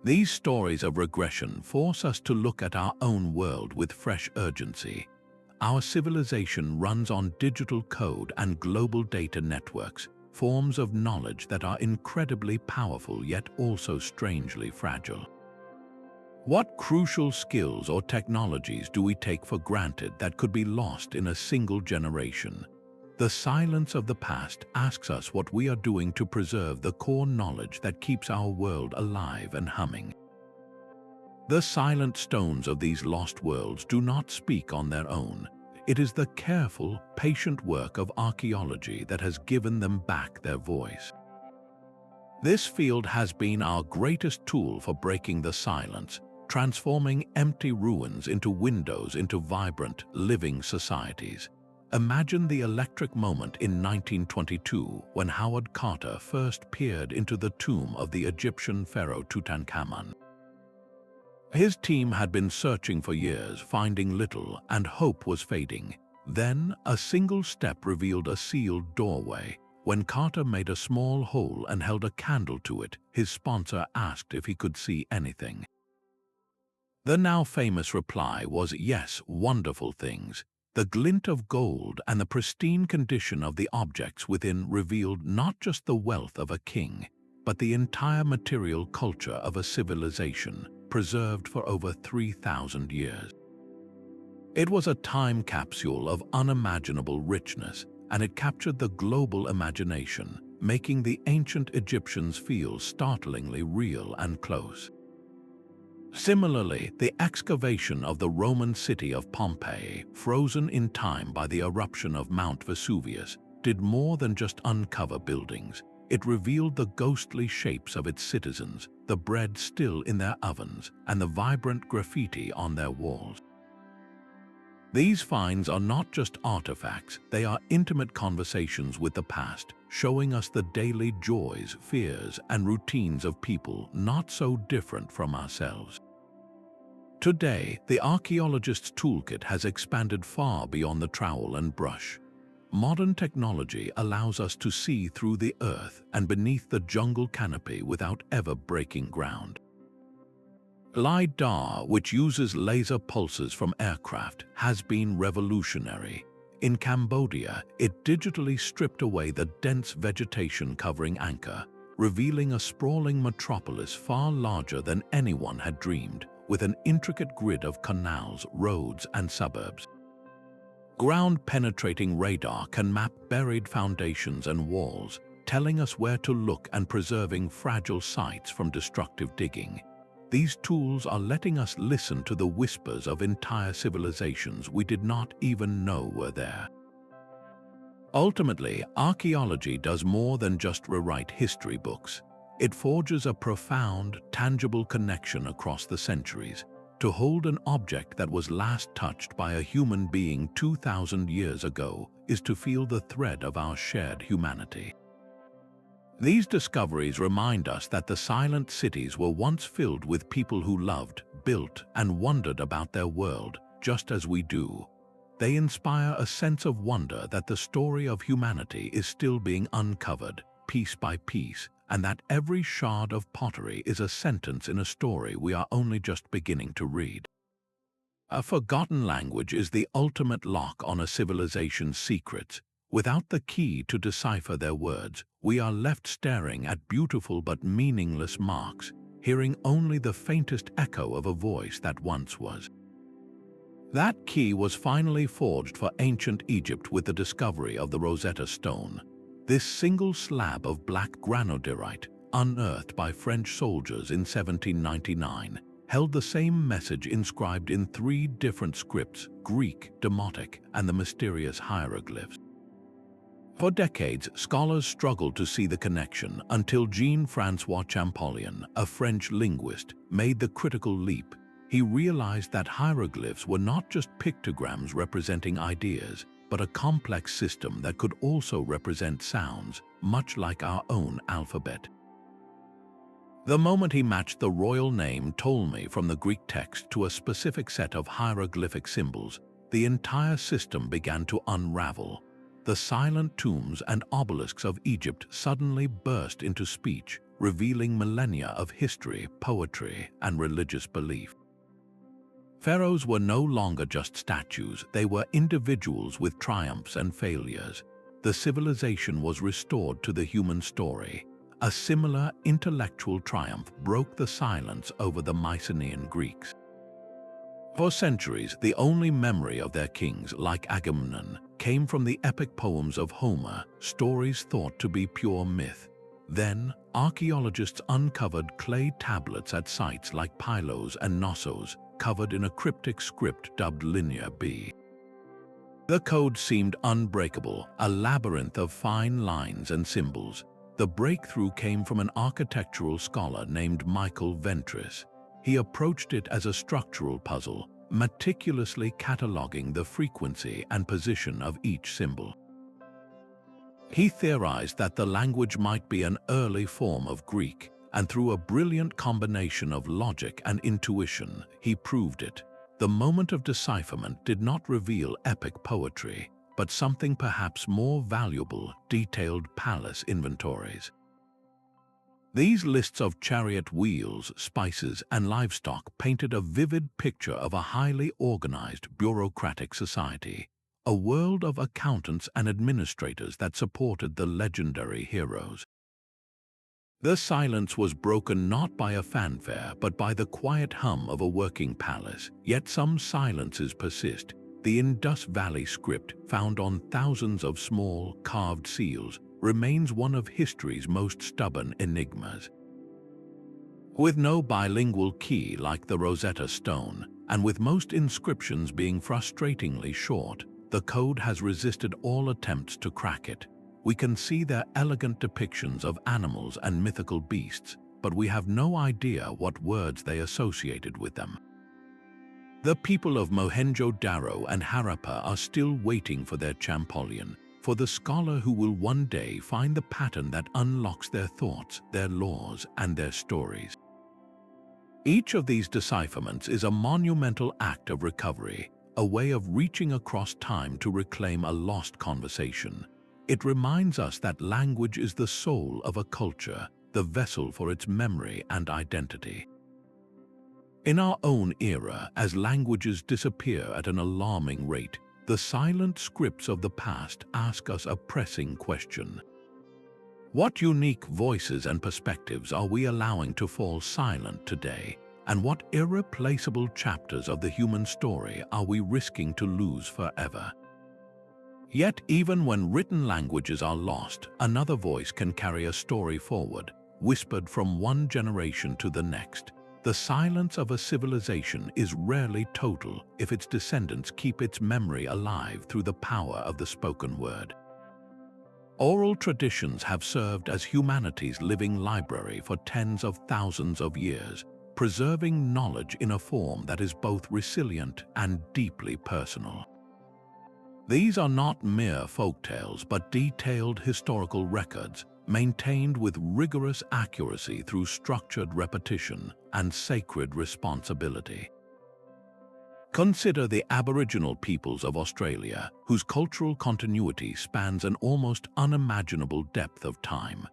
These stories of regression force us to look at our own world with fresh urgency. Our civilization runs on digital code and global data networks, forms of knowledge that are incredibly powerful yet also strangely fragile. What crucial skills or technologies do we take for granted that could be lost in a single generation? The silence of the past asks us what we are doing to preserve the core knowledge that keeps our world alive and humming. The silent stones of these lost worlds do not speak on their own. It is the careful, patient work of archaeology that has given them back their voice. This field has been our greatest tool for breaking the silence, transforming empty ruins into windows into vibrant, living societies. Imagine the electric moment in 1922 when Howard Carter first peered into the tomb of the Egyptian pharaoh Tutankhamun. His team had been searching for years, finding little, and hope was fading. Then, a single step revealed a sealed doorway. When Carter made a small hole and held a candle to it, his sponsor asked if he could see anything. The now famous reply was yes, wonderful things. The glint of gold and the pristine condition of the objects within revealed not just the wealth of a king, but the entire material culture of a civilization, preserved for over 3,000 years. It was a time capsule of unimaginable richness, and it captured the global imagination, making the ancient Egyptians feel startlingly real and close. Similarly, the excavation of the Roman city of Pompeii, frozen in time by the eruption of Mount Vesuvius, did more than just uncover buildings. It revealed the ghostly shapes of its citizens, the bread still in their ovens, and the vibrant graffiti on their walls. These finds are not just artifacts, they are intimate conversations with the past, showing us the daily joys, fears, and routines of people not so different from ourselves. Today, the archaeologist's toolkit has expanded far beyond the trowel and brush. Modern technology allows us to see through the earth and beneath the jungle canopy without ever breaking ground. LiDAR, which uses laser pulses from aircraft, has been revolutionary. In Cambodia, it digitally stripped away the dense vegetation covering Angkor, revealing a sprawling metropolis far larger than anyone had dreamed, with an intricate grid of canals, roads, and suburbs. Ground-penetrating radar can map buried foundations and walls, telling us where to look and preserving fragile sites from destructive digging. These tools are letting us listen to the whispers of entire civilizations we did not even know were there. Ultimately, archaeology does more than just rewrite history books. It forges a profound, tangible connection across the centuries. To hold an object that was last touched by a human being 2,000 years ago is to feel the thread of our shared humanity. These discoveries remind us that the silent cities were once filled with people who loved, built, and wondered about their world, just as we do. They inspire a sense of wonder that the story of humanity is still being uncovered, piece by piece, and that every shard of pottery is a sentence in a story we are only just beginning to read. A forgotten language is the ultimate lock on a civilization's secrets. Without the key to decipher their words, we are left staring at beautiful but meaningless marks, hearing only the faintest echo of a voice that once was. That key was finally forged for ancient Egypt with the discovery of the Rosetta Stone. This single slab of black granodiorite, unearthed by French soldiers in 1799, held the same message inscribed in 3 different scripts: Greek, Demotic, and the mysterious hieroglyphs. For decades, scholars struggled to see the connection until Jean-François Champollion, a French linguist, made the critical leap. He realized that hieroglyphs were not just pictograms representing ideas, but a complex system that could also represent sounds, much like our own alphabet. The moment he matched the royal name Ptolemy from the Greek text to a specific set of hieroglyphic symbols, the entire system began to unravel. The silent tombs and obelisks of Egypt suddenly burst into speech, revealing millennia of history, poetry, and religious belief. Pharaohs were no longer just statues, they were individuals with triumphs and failures. The civilization was restored to the human story. A similar intellectual triumph broke the silence over the Mycenaean Greeks. For centuries, the only memory of their kings, like Agamemnon, came from the epic poems of Homer, stories thought to be pure myth. Then, archaeologists uncovered clay tablets at sites like Pylos and Knossos, covered in a cryptic script dubbed Linear B. The code seemed unbreakable, a labyrinth of fine lines and symbols. The breakthrough came from an architectural scholar named Michael Ventris. He approached it as a structural puzzle, meticulously cataloging the frequency and position of each symbol. He theorized that the language might be an early form of Greek, and through a brilliant combination of logic and intuition, he proved it. The moment of decipherment did not reveal epic poetry, but something perhaps more valuable: detailed palace inventories. These lists of chariot wheels, spices, and livestock painted a vivid picture of a highly organized, bureaucratic society, a world of accountants and administrators that supported the legendary heroes. The silence was broken not by a fanfare but by the quiet hum of a working palace, yet some silences persist. The Indus Valley script, found on thousands of small, carved seals, remains one of history's most stubborn enigmas. With no bilingual key like the Rosetta Stone, and with most inscriptions being frustratingly short, the code has resisted all attempts to crack it. We can see their elegant depictions of animals and mythical beasts, but we have no idea what words they associated with them. The people of Mohenjo-Daro and Harappa are still waiting for their Champollion, for the scholar who will one day find the pattern that unlocks their thoughts, their laws, and their stories. Each of these decipherments is a monumental act of recovery, a way of reaching across time to reclaim a lost conversation. It reminds us that language is the soul of a culture, the vessel for its memory and identity. In our own era, as languages disappear at an alarming rate, the silent scripts of the past ask us a pressing question. What unique voices and perspectives are we allowing to fall silent today? And what irreplaceable chapters of the human story are we risking to lose forever? Yet, even when written languages are lost, another voice can carry a story forward, whispered from one generation to the next. The silence of a civilization is rarely total if its descendants keep its memory alive through the power of the spoken word. Oral traditions have served as humanity's living library for tens of thousands of years, preserving knowledge in a form that is both resilient and deeply personal. These are not mere folktales but detailed historical records, maintained with rigorous accuracy through structured repetition and sacred responsibility. Consider the Aboriginal peoples of Australia, whose cultural continuity spans an almost unimaginable depth of time.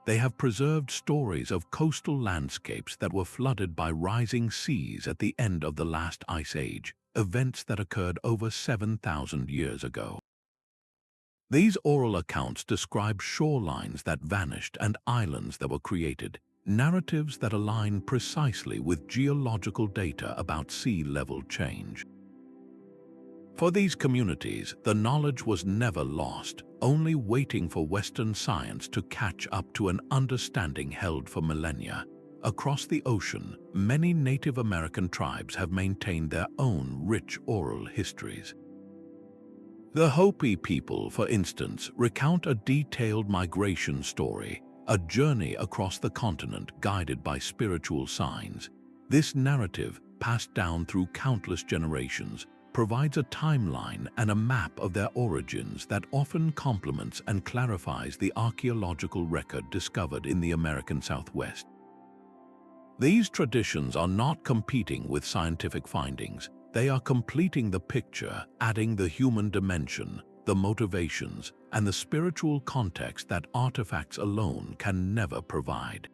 They have preserved stories of coastal landscapes that were flooded by rising seas at the end of the last ice age, events that occurred over 7,000 years ago. These oral accounts describe shorelines that vanished and islands that were created, narratives that align precisely with geological data about sea level change. For these communities, the knowledge was never lost, only waiting for Western science to catch up to an understanding held for millennia. Across the ocean, many Native American tribes have maintained their own rich oral histories. The Hopi people, for instance, recount a detailed migration story, a journey across the continent guided by spiritual signs. This narrative, passed down through countless generations, provides a timeline and a map of their origins that often complements and clarifies the archaeological record discovered in the American Southwest. These traditions are not competing with scientific findings. They are completing the picture, adding the human dimension, the motivations, and the spiritual context that artifacts alone can never provide.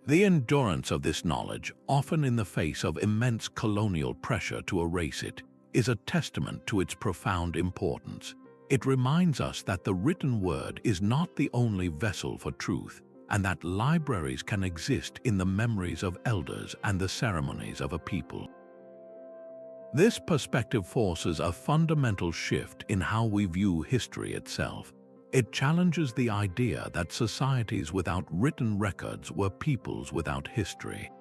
The endurance of this knowledge, often in the face of immense colonial pressure to erase it, is a testament to its profound importance. It reminds us that the written word is not the only vessel for truth, and that libraries can exist in the memories of elders and the ceremonies of a people. This perspective forces a fundamental shift in how we view history itself. It challenges the idea that societies without written records were peoples without history.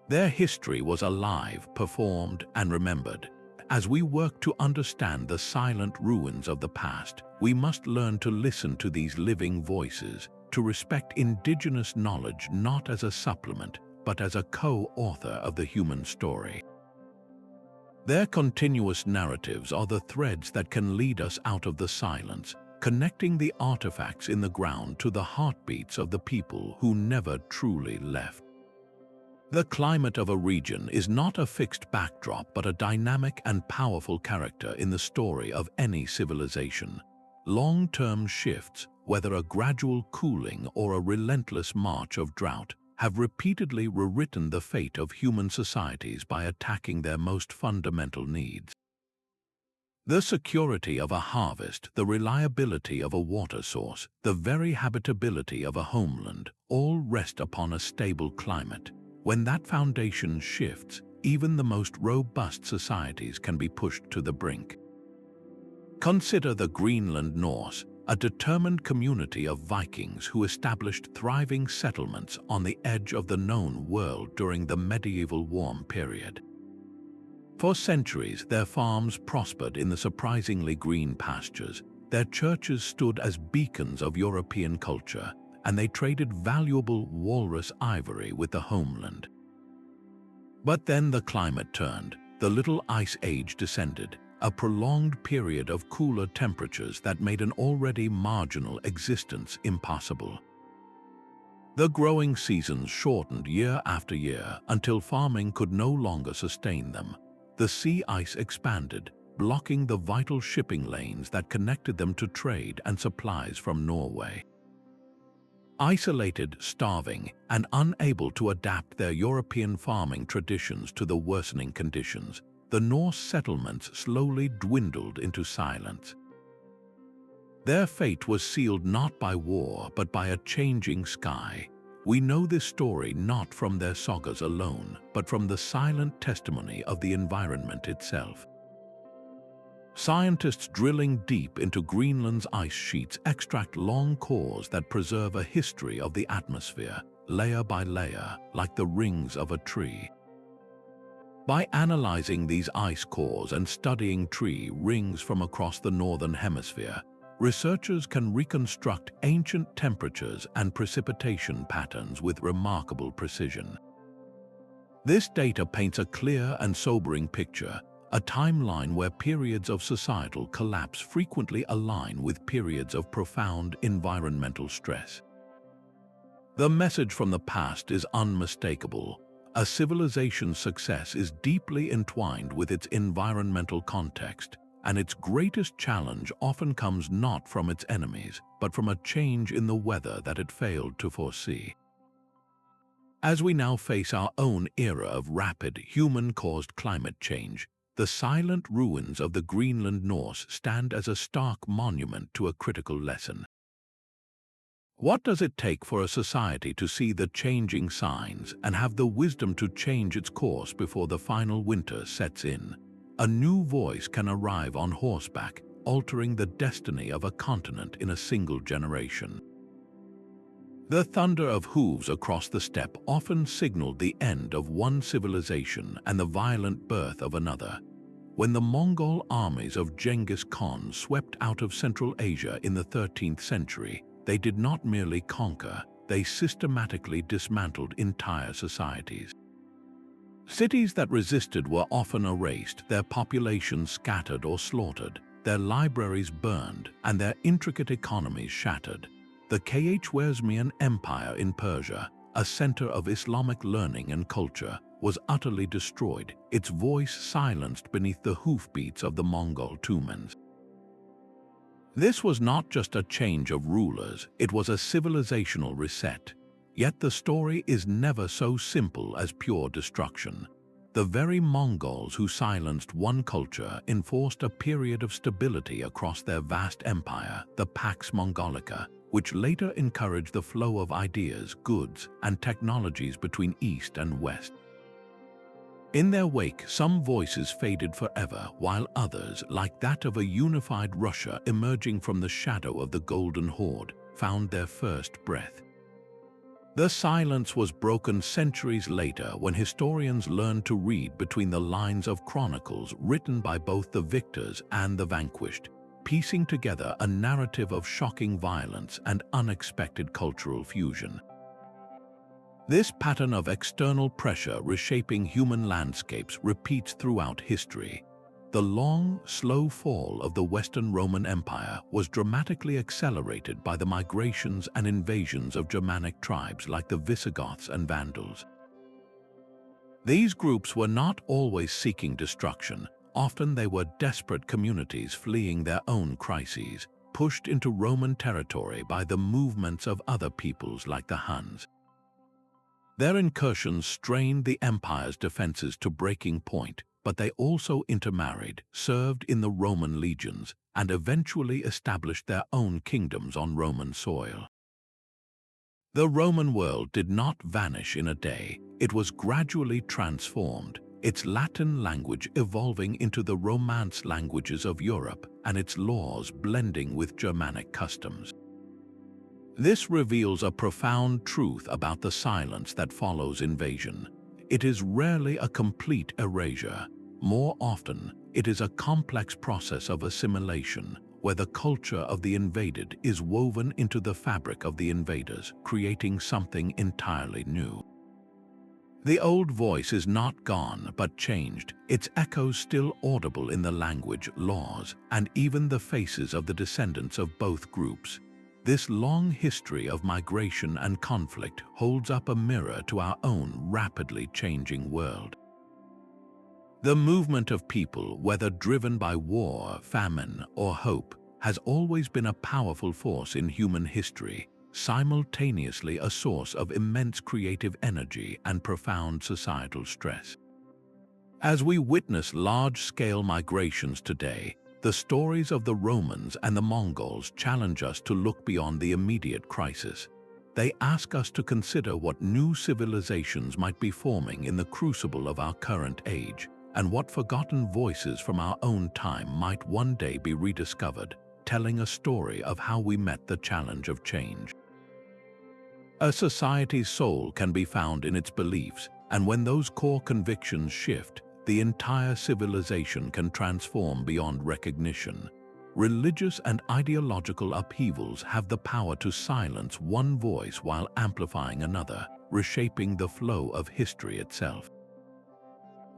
Their history was alive, performed, and remembered. As we work to understand the silent ruins of the past, we must learn to listen to these living voices, to respect indigenous knowledge not as a supplement, but as a co-author of the human story. Their continuous narratives are the threads that can lead us out of the silence, connecting the artifacts in the ground to the heartbeats of the people who never truly left. The climate of a region is not a fixed backdrop but a dynamic and powerful character in the story of any civilization. Long-term shifts, whether a gradual cooling or a relentless march of drought, have repeatedly rewritten the fate of human societies by attacking their most fundamental needs. The security of a harvest, the reliability of a water source, the very habitability of a homeland, all rest upon a stable climate. When that foundation shifts, even the most robust societies can be pushed to the brink. Consider the Greenland Norse, a determined community of Vikings who established thriving settlements on the edge of the known world during the medieval warm period. For centuries, their farms prospered in the surprisingly green pastures, their churches stood as beacons of European culture, and they traded valuable walrus ivory with the homeland. But then the climate turned, the Little Ice Age descended, a prolonged period of cooler temperatures that made an already marginal existence impossible. The growing seasons shortened year after year until farming could no longer sustain them. The sea ice expanded, blocking the vital shipping lanes that connected them to trade and supplies from Norway. Isolated, starving, and unable to adapt their European farming traditions to the worsening conditions, the Norse settlements slowly dwindled into silence. Their fate was sealed not by war but by a changing sky. We know this story not from their sagas alone, but from the silent testimony of the environment itself. Scientists drilling deep into Greenland's ice sheets extract long cores that preserve a history of the atmosphere, layer by layer, like the rings of a tree. By analyzing these ice cores and studying tree rings from across the northern hemisphere, researchers can reconstruct ancient temperatures and precipitation patterns with remarkable precision. This data paints a clear and sobering picture, a timeline where periods of societal collapse frequently align with periods of profound environmental stress. The message from the past is unmistakable. A civilization's success is deeply entwined with its environmental context, and its greatest challenge often comes not from its enemies, but from a change in the weather that it failed to foresee. As we now face our own era of rapid human-caused climate change, the silent ruins of the Greenland Norse stand as a stark monument to a critical lesson. What does it take for a society to see the changing signs and have the wisdom to change its course before the final winter sets in? A new voice can arrive on horseback, altering the destiny of a continent in a single generation. The thunder of hooves across the steppe often signaled the end of one civilization and the violent birth of another. When the Mongol armies of Genghis Khan swept out of Central Asia in the 13th century, they did not merely conquer, they systematically dismantled entire societies. Cities that resisted were often erased, their populations scattered or slaughtered, their libraries burned, and their intricate economies shattered. The Khwarezmian Empire in Persia, a center of Islamic learning and culture, was utterly destroyed, its voice silenced beneath the hoofbeats of the Mongol Tumans. This was not just a change of rulers, it was a civilizational reset. Yet the story is never so simple as pure destruction. The very Mongols who silenced one culture enforced a period of stability across their vast empire, the Pax Mongolica, which later encouraged the flow of ideas, goods, and technologies between East and West. In their wake, some voices faded forever, while others, like that of a unified Russia emerging from the shadow of the Golden Horde, found their first breath. The silence was broken centuries later when historians learned to read between the lines of chronicles written by both the victors and the vanquished, piecing together a narrative of shocking violence and unexpected cultural fusion. This pattern of external pressure reshaping human landscapes repeats throughout history. The long, slow fall of the Western Roman Empire was dramatically accelerated by the migrations and invasions of Germanic tribes like the Visigoths and Vandals. These groups were not always seeking destruction. Often they were desperate communities fleeing their own crises, pushed into Roman territory by the movements of other peoples like the Huns. Their incursions strained the empire's defenses to breaking point, but they also intermarried, served in the Roman legions, and eventually established their own kingdoms on Roman soil. The Roman world did not vanish in a day, it was gradually transformed, its Latin language evolving into the Romance languages of Europe and its laws blending with Germanic customs. This reveals a profound truth about the silence that follows invasion. It is rarely a complete erasure. More often, it is a complex process of assimilation, where the culture of the invaded is woven into the fabric of the invaders, creating something entirely new. The old voice is not gone but changed, its echoes still audible in the language, laws, and even the faces of the descendants of both groups. This long history of migration and conflict holds up a mirror to our own rapidly changing world. The movement of people, whether driven by war, famine, or hope, has always been a powerful force in human history, simultaneously a source of immense creative energy and profound societal stress. As we witness large-scale migrations today, the stories of the Romans and the Mongols challenge us to look beyond the immediate crisis. They ask us to consider what new civilizations might be forming in the crucible of our current age, and what forgotten voices from our own time might one day be rediscovered, telling a story of how we met the challenge of change. A society's soul can be found in its beliefs, and when those core convictions shift, the entire civilization can transform beyond recognition. Religious and ideological upheavals have the power to silence one voice while amplifying another, reshaping the flow of history itself.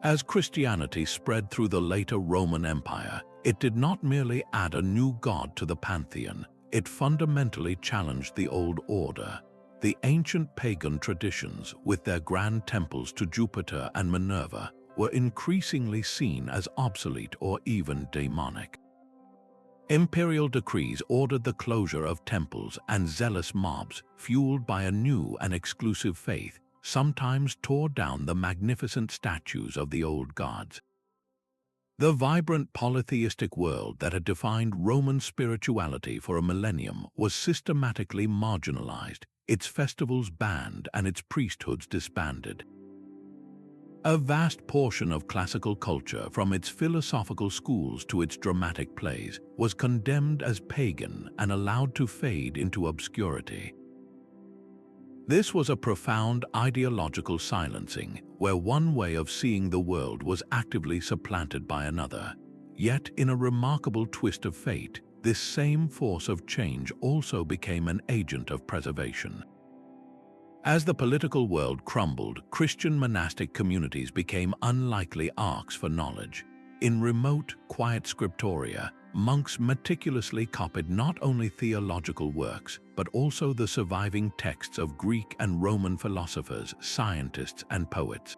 As Christianity spread through the later Roman Empire, it did not merely add a new god to the pantheon, it fundamentally challenged the old order. the ancient pagan traditions, with their grand temples to Jupiter and Minerva, were increasingly seen as obsolete or even demonic. Imperial decrees ordered the closure of temples, and zealous mobs, fueled by a new and exclusive faith, sometimes tore down the magnificent statues of the old gods. The vibrant polytheistic world that had defined Roman spirituality for a millennium was systematically marginalized, its festivals banned and its priesthoods disbanded. A vast portion of classical culture, from its philosophical schools to its dramatic plays, was condemned as pagan and allowed to fade into obscurity. This was a profound ideological silencing, where one way of seeing the world was actively supplanted by another. Yet, in a remarkable twist of fate, this same force of change also became an agent of preservation. As the political world crumbled, Christian monastic communities became unlikely arks for knowledge. In remote, quiet scriptoria, monks meticulously copied not only theological works, but also the surviving texts of Greek and Roman philosophers, scientists, and poets.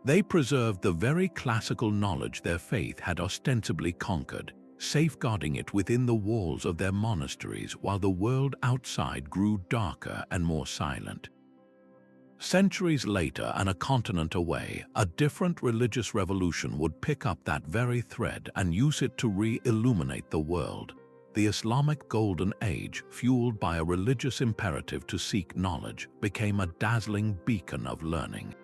They preserved the very classical knowledge their faith had ostensibly conquered, safeguarding it within the walls of their monasteries while the world outside grew darker and more silent. Centuries later, and a continent away, a different religious revolution would pick up that very thread and use it to re-illuminate the world. The Islamic Golden Age, fueled by a religious imperative to seek knowledge, became a dazzling beacon of learning.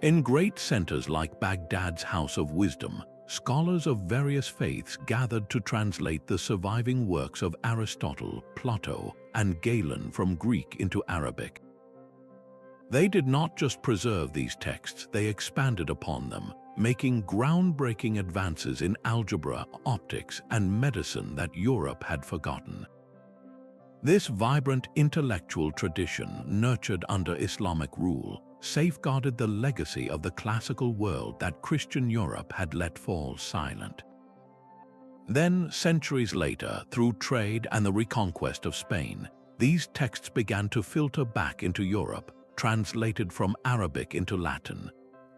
In great centers like Baghdad's House of Wisdom, scholars of various faiths gathered to translate the surviving works of Aristotle, Plato, and Galen from Greek into Arabic. They did not just preserve these texts, they expanded upon them, making groundbreaking advances in algebra, optics, and medicine that Europe had forgotten. This vibrant intellectual tradition, nurtured under Islamic rule, safeguarded the legacy of the classical world that Christian Europe had let fall silent. Then, centuries later, through trade and the reconquest of Spain, these texts began to filter back into Europe, translated from Arabic into Latin.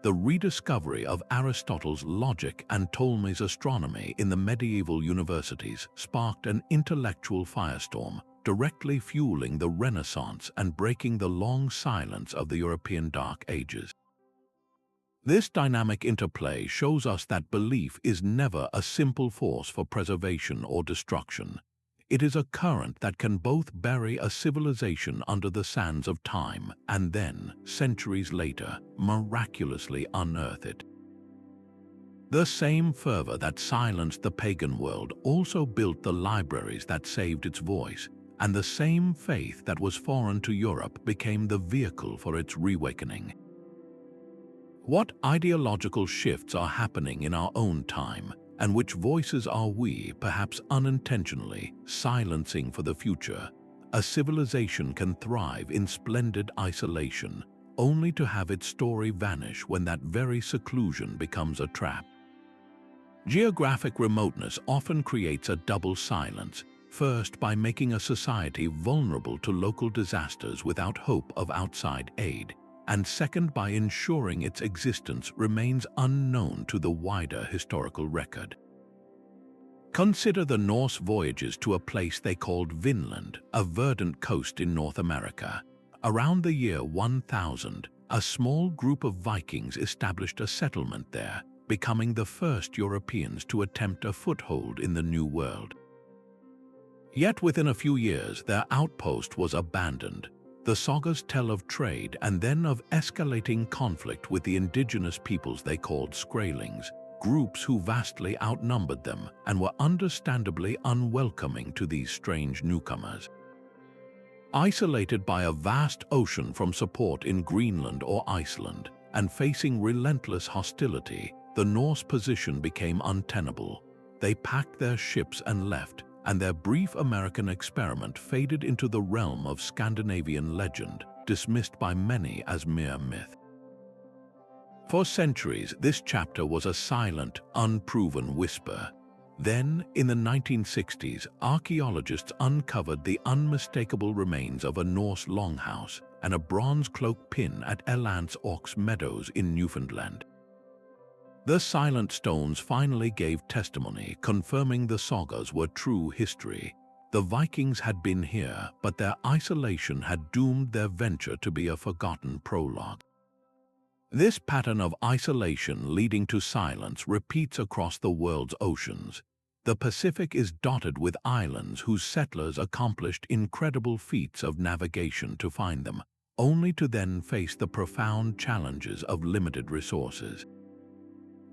The rediscovery of Aristotle's logic and Ptolemy's astronomy in the medieval universities sparked an intellectual firestorm, directly fueling the Renaissance and breaking the long silence of the European Dark Ages. This dynamic interplay shows us that belief is never a simple force for preservation or destruction. It is a current that can both bury a civilization under the sands of time and then, centuries later, miraculously unearth it. The same fervor that silenced the pagan world also built the libraries that saved its voice, and the same faith that was foreign to Europe became the vehicle for its reawakening. What ideological shifts are happening in our own time, and which voices are we, perhaps unintentionally, silencing for the future? A civilization can thrive in splendid isolation, only to have its story vanish when that very seclusion becomes a trap. Geographic remoteness often creates a double silence, first by making a society vulnerable to local disasters without hope of outside aid, and second by ensuring its existence remains unknown to the wider historical record. Consider the Norse voyages to a place they called Vinland, a verdant coast in North America. Around the year 1000, a small group of Vikings established a settlement there, becoming the first Europeans to attempt a foothold in the New World. Yet within a few years, their outpost was abandoned. The sagas tell of trade and then of escalating conflict with the indigenous peoples they called Skraelings, groups who vastly outnumbered them and were understandably unwelcoming to these strange newcomers. Isolated by a vast ocean from support in Greenland or Iceland, and facing relentless hostility, the Norse position became untenable. They packed their ships and left, and their brief American experiment faded into the realm of Scandinavian legend, dismissed by many as mere myth. For centuries, this chapter was a silent, unproven whisper. Then, in the 1960s, archaeologists uncovered the unmistakable remains of a Norse longhouse and a bronze cloak pin at Elance Ox Meadows in Newfoundland. The silent stones finally gave testimony, confirming the sagas were true history. The Vikings had been here, but their isolation had doomed their venture to be a forgotten prologue. This pattern of isolation leading to silence repeats across the world's oceans. The Pacific is dotted with islands whose settlers accomplished incredible feats of navigation to find them, only to then face the profound challenges of limited resources.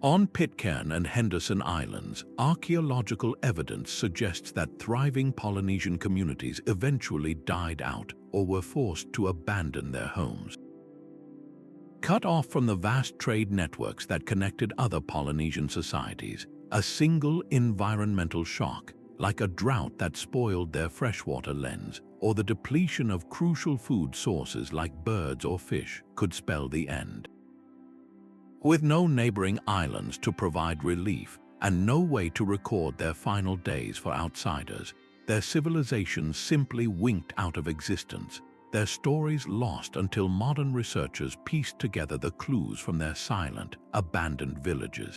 On Pitcairn and Henderson Islands, archaeological evidence suggests that thriving Polynesian communities eventually died out or were forced to abandon their homes. Cut off from the vast trade networks that connected other Polynesian societies, a single environmental shock, like a drought that spoiled their freshwater lens, or the depletion of crucial food sources like birds or fish, could spell the end. With no neighboring islands to provide relief and no way to record their final days for outsiders, their civilizations simply winked out of existence, their stories lost until modern researchers pieced together the clues from their silent, abandoned villages.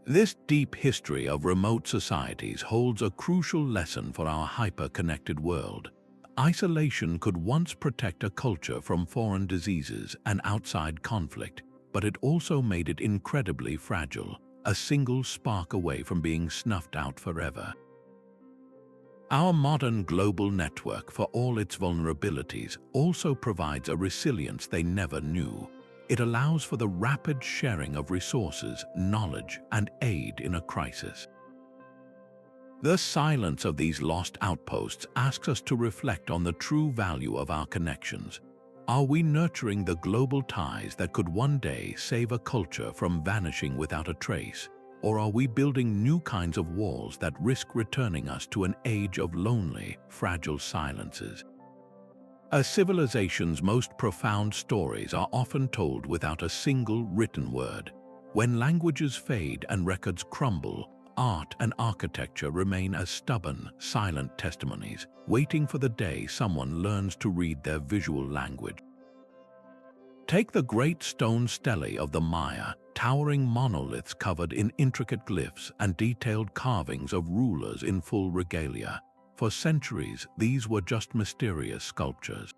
This deep history of remote societies holds a crucial lesson for our hyper-connected world. Isolation could once protect a culture from foreign diseases and outside conflict, but it also made it incredibly fragile, a single spark away from being snuffed out forever. Our modern global network, for all its vulnerabilities, also provides a resilience they never knew. It allows for the rapid sharing of resources, knowledge, and aid in a crisis. The silence of these lost outposts asks us to reflect on the true value of our connections. Are we nurturing the global ties that could one day save a culture from vanishing without a trace? Or are we building new kinds of walls that risk returning us to an age of lonely, fragile silences? A civilization's most profound stories are often told without a single written word. When languages fade and records crumble, art and architecture remain as stubborn, silent testimonies, waiting for the day someone learns to read their visual language. Take the great stone stelae of the Maya, towering monoliths covered in intricate glyphs and detailed carvings of rulers in full regalia. For centuries, these were just mysterious sculptures.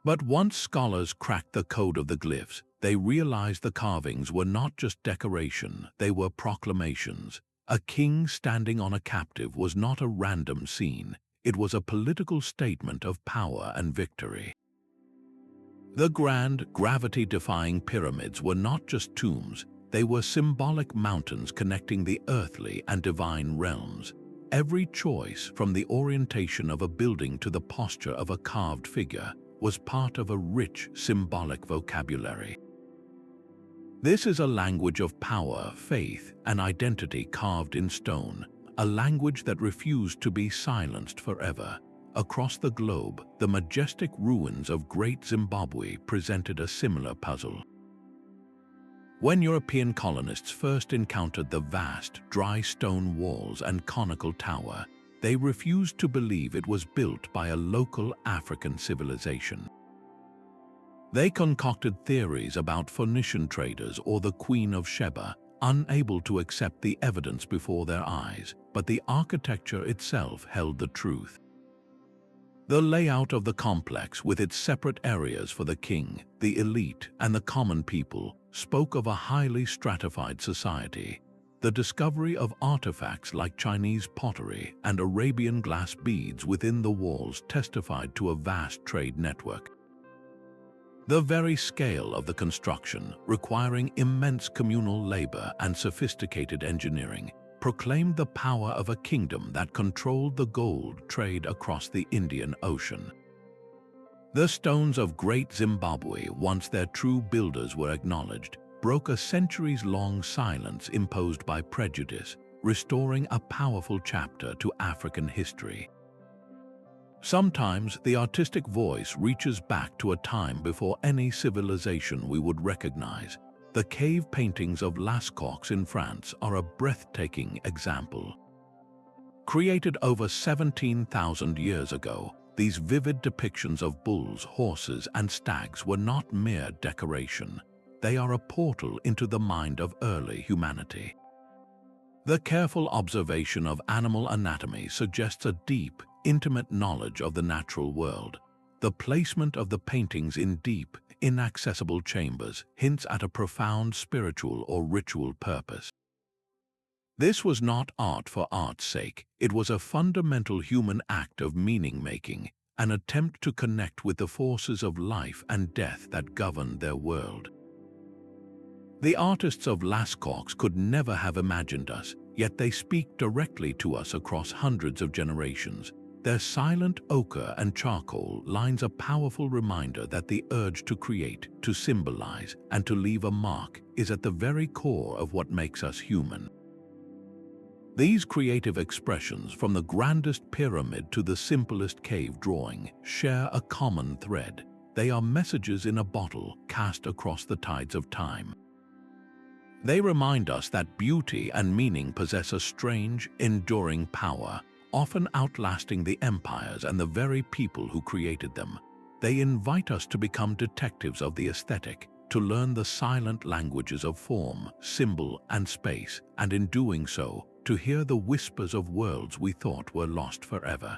But once scholars cracked the code of the glyphs, they realized the carvings were not just decoration, they were proclamations. A king standing on a captive was not a random scene, it was a political statement of power and victory. The grand, gravity-defying pyramids were not just tombs, they were symbolic mountains connecting the earthly and divine realms. Every choice, from the orientation of a building to the posture of a carved figure, was part of a rich, symbolic vocabulary. This is a language of power, faith, and identity carved in stone, a language that refused to be silenced forever. Across the globe, the majestic ruins of Great Zimbabwe presented a similar puzzle. When European colonists first encountered the vast, dry stone walls and conical tower, they refused to believe it was built by a local African civilization. They concocted theories about Phoenician traders or the Queen of Sheba, unable to accept the evidence before their eyes, but the architecture itself held the truth. The layout of the complex, with its separate areas for the king, the elite, and the common people, spoke of a highly stratified society. The discovery of artifacts like Chinese pottery and Arabian glass beads within the walls testified to a vast trade network. The very scale of the construction, requiring immense communal labor and sophisticated engineering, proclaimed the power of a kingdom that controlled the gold trade across the Indian Ocean. The stones of Great Zimbabwe, once their true builders were acknowledged, broke a centuries-long silence imposed by prejudice, restoring a powerful chapter to African history. Sometimes the artistic voice reaches back to a time before any civilization we would recognize. The cave paintings of Lascaux in France are a breathtaking example. Created over 17,000 years ago, these vivid depictions of bulls, horses, and stags were not mere decoration. They are a portal into the mind of early humanity. The careful observation of animal anatomy suggests a deep, intimate knowledge of the natural world. The placement of the paintings in deep, inaccessible chambers hints at a profound spiritual or ritual purpose. This was not art for art's sake. It was a fundamental human act of meaning-making, an attempt to connect with the forces of life and death that governed their world. The artists of Lascaux could never have imagined us, yet they speak directly to us across hundreds of generations. Their silent ochre and charcoal lines a powerful reminder that the urge to create, to symbolize, and to leave a mark is at the very core of what makes us human. These creative expressions, from the grandest pyramid to the simplest cave drawing, share a common thread. They are messages in a bottle cast across the tides of time. They remind us that beauty and meaning possess a strange, enduring power, often outlasting the empires and the very people who created them. They invite us to become detectives of the aesthetic, to learn the silent languages of form, symbol, and space, and in doing so, to hear the whispers of worlds we thought were lost forever.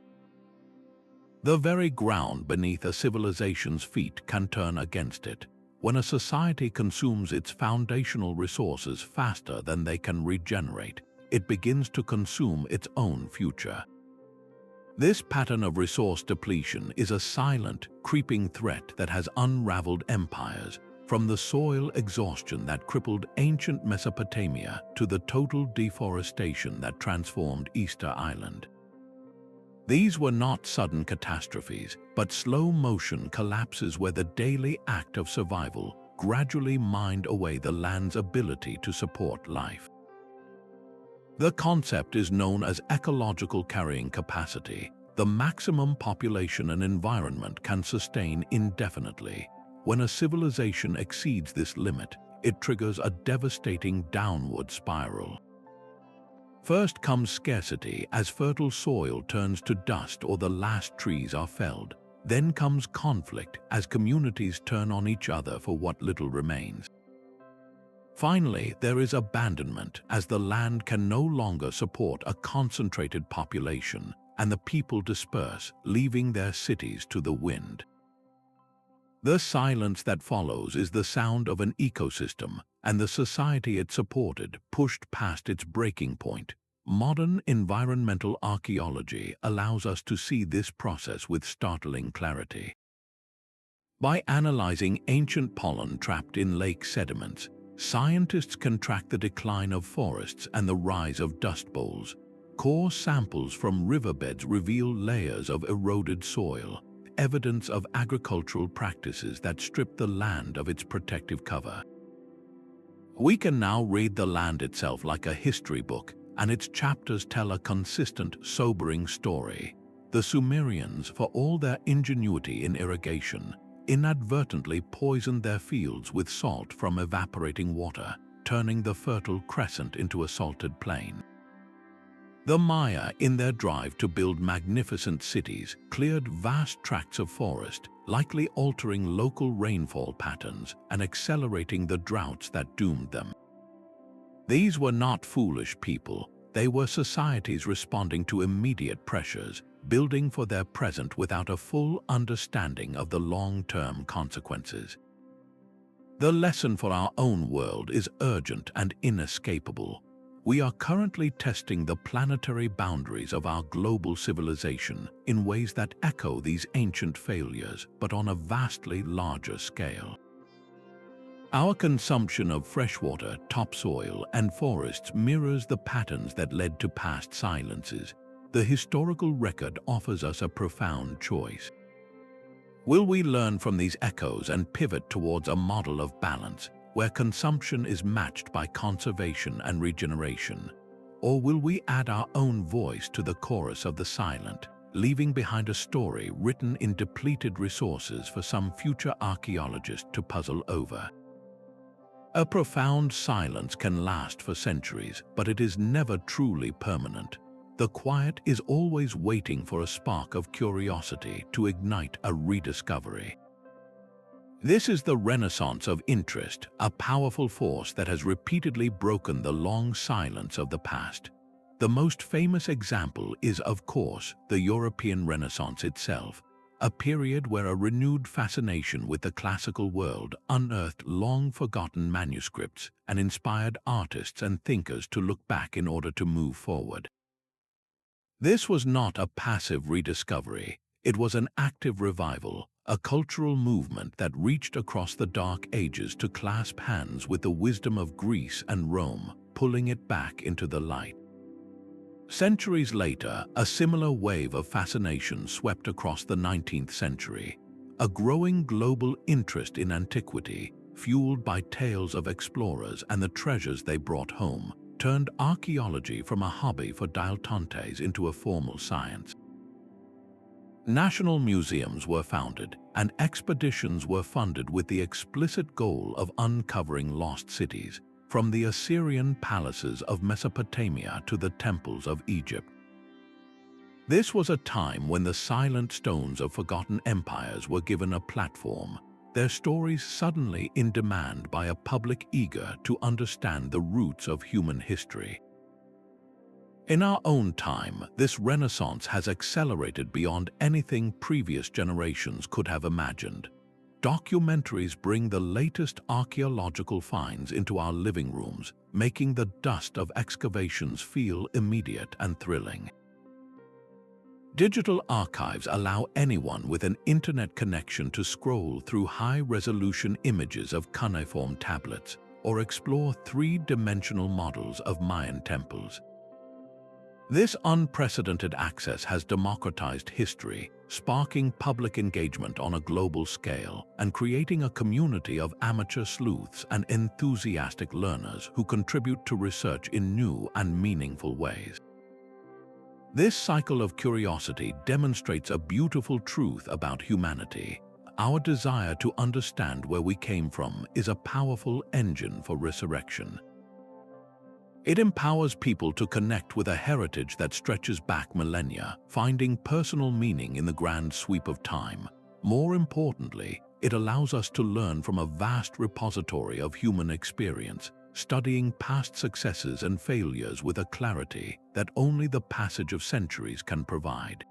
The very ground beneath a civilization's feet can turn against it. When a society consumes its foundational resources faster than they can regenerate, it begins to consume its own future. This pattern of resource depletion is a silent, creeping threat that has unraveled empires, from the soil exhaustion that crippled ancient Mesopotamia to the total deforestation that transformed Easter Island. These were not sudden catastrophes, but slow-motion collapses where the daily act of survival gradually mined away the land's ability to support life. The concept is known as ecological carrying capacity. The maximum population an environment can sustain indefinitely. When a civilization exceeds this limit, it triggers a devastating downward spiral. First comes scarcity as fertile soil turns to dust or the last trees are felled. Then comes conflict as communities turn on each other for what little remains. Finally, there is abandonment as the land can no longer support a concentrated population and the people disperse, leaving their cities to the wind. The silence that follows is the sound of an ecosystem, and the society it supported pushed past its breaking point. Modern environmental archaeology allows us to see this process with startling clarity. By analyzing ancient pollen trapped in lake sediments, scientists can track the decline of forests and the rise of dust bowls. Core samples from riverbeds reveal layers of eroded soil, evidence of agricultural practices that strip the land of its protective cover. We can now read the land itself like a history book, and its chapters tell a consistent, sobering story. The Sumerians, for all their ingenuity in irrigation, inadvertently poisoned their fields with salt from evaporating water, turning the fertile crescent into a salted plain. The Maya, in their drive to build magnificent cities, cleared vast tracts of forest, likely altering local rainfall patterns and accelerating the droughts that doomed them. These were not foolish people. They were societies responding to immediate pressures, building for their present without a full understanding of the long-term consequences. The lesson for our own world is urgent and inescapable. We are currently testing the planetary boundaries of our global civilization in ways that echo these ancient failures, but on a vastly larger scale. Our consumption of freshwater, topsoil, and forests mirrors the patterns that led to past silences. The historical record offers us a profound choice. Will we learn from these echoes and pivot towards a model of balance, where consumption is matched by conservation and regeneration? Or will we add our own voice to the chorus of the silent, leaving behind a story written in depleted resources for some future archaeologist to puzzle over? A profound silence can last for centuries, but it is never truly permanent. The quiet is always waiting for a spark of curiosity to ignite a rediscovery. This is the renaissance of interest, a powerful force that has repeatedly broken the long silence of the past. The most famous example is, of course, the European Renaissance itself, a period where a renewed fascination with the classical world unearthed long-forgotten manuscripts and inspired artists and thinkers to look back in order to move forward. This was not a passive rediscovery, it was an active revival, a cultural movement that reached across the Dark Ages to clasp hands with the wisdom of Greece and Rome, pulling it back into the light. Centuries later, a similar wave of fascination swept across the 19th century. A growing global interest in antiquity, fueled by tales of explorers and the treasures they brought home, turned archaeology from a hobby for dilettantes into a formal science. National museums were founded, and expeditions were funded with the explicit goal of uncovering lost cities, from the Assyrian palaces of Mesopotamia to the temples of Egypt. This was a time when the silent stones of forgotten empires were given a platform, their stories suddenly in demand by a public eager to understand the roots of human history. In our own time, this renaissance has accelerated beyond anything previous generations could have imagined. Documentaries bring the latest archaeological finds into our living rooms, making the dust of excavations feel immediate and thrilling. Digital archives allow anyone with an internet connection to scroll through high-resolution images of cuneiform tablets or explore three-dimensional models of Mayan temples. This unprecedented access has democratized history, sparking public engagement on a global scale and creating a community of amateur sleuths and enthusiastic learners who contribute to research in new and meaningful ways. This cycle of curiosity demonstrates a beautiful truth about humanity. Our desire to understand where we came from is a powerful engine for resurrection. It empowers people to connect with a heritage that stretches back millennia, finding personal meaning in the grand sweep of time. More importantly, it allows us to learn from a vast repository of human experience, studying past successes and failures with a clarity that only the passage of centuries can provide.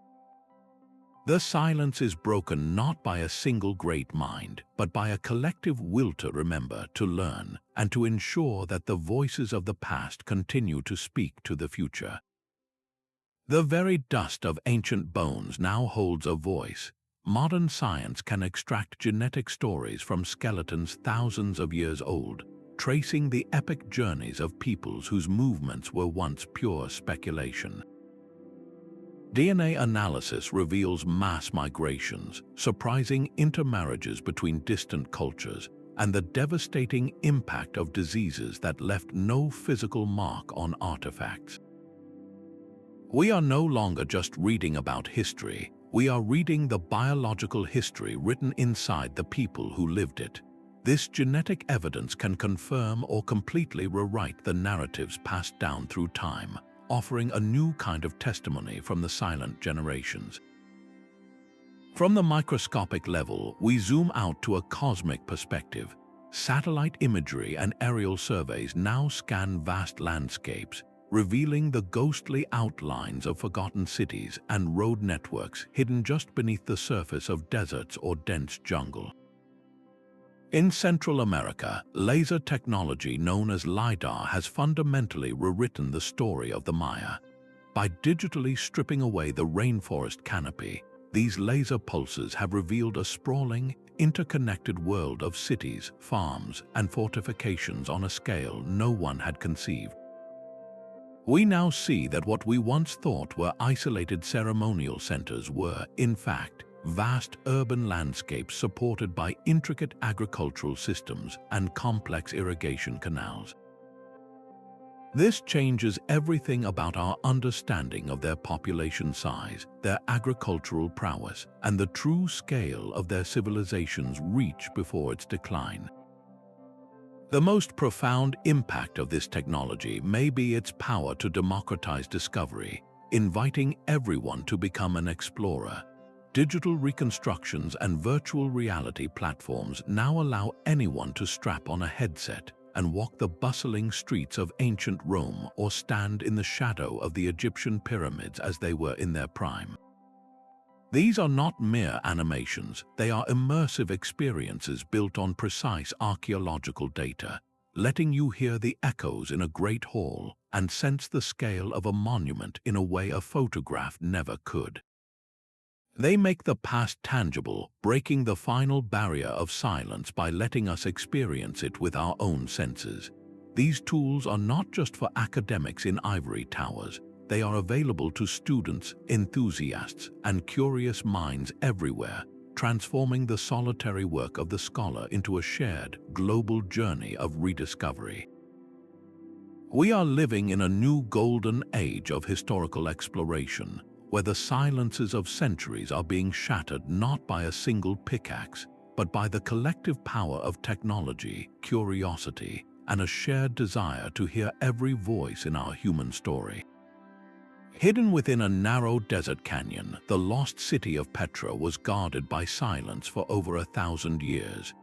The silence is broken not by a single great mind, but by a collective will to remember, to learn, and to ensure that the voices of the past continue to speak to the future. The very dust of ancient bones now holds a voice. Modern science can extract genetic stories from skeletons thousands of years old, tracing the epic journeys of peoples whose movements were once pure speculation. DNA analysis reveals mass migrations, surprising intermarriages between distant cultures, and the devastating impact of diseases that left no physical mark on artifacts. We are no longer just reading about history, we are reading the biological history written inside the people who lived it. This genetic evidence can confirm or completely rewrite the narratives passed down through time, offering a new kind of testimony from the silent generations. From the microscopic level, we zoom out to a cosmic perspective. Satellite imagery and aerial surveys now scan vast landscapes, revealing the ghostly outlines of forgotten cities and road networks hidden just beneath the surface of deserts or dense jungle. In Central America, laser technology known as LiDAR has fundamentally rewritten the story of the Maya. By digitally stripping away the rainforest canopy, these laser pulses have revealed a sprawling, interconnected world of cities, farms, and fortifications on a scale no one had conceived. We now see that what we once thought were isolated ceremonial centers were, in fact, vast urban landscapes supported by intricate agricultural systems and complex irrigation canals. This changes everything about our understanding of their population size, their agricultural prowess, and the true scale of their civilization's reach before its decline. The most profound impact of this technology may be its power to democratize discovery, inviting everyone to become an explorer. Digital reconstructions and virtual reality platforms now allow anyone to strap on a headset and walk the bustling streets of ancient Rome or stand in the shadow of the Egyptian pyramids as they were in their prime. These are not mere animations, they are immersive experiences built on precise archaeological data, letting you hear the echoes in a great hall and sense the scale of a monument in a way a photograph never could. They make the past tangible, breaking the final barrier of silence by letting us experience it with our own senses. These tools are not just for academics in ivory towers. They are available to students, enthusiasts, and curious minds everywhere, transforming the solitary work of the scholar into a shared, global journey of rediscovery. We are living in a new golden age of historical exploration, where the silences of centuries are being shattered not by a single pickaxe, but by the collective power of technology, curiosity, and a shared desire to hear every voice in our human story. Hidden within a narrow desert canyon, the lost city of Petra was guarded by silence for over 1,000 years.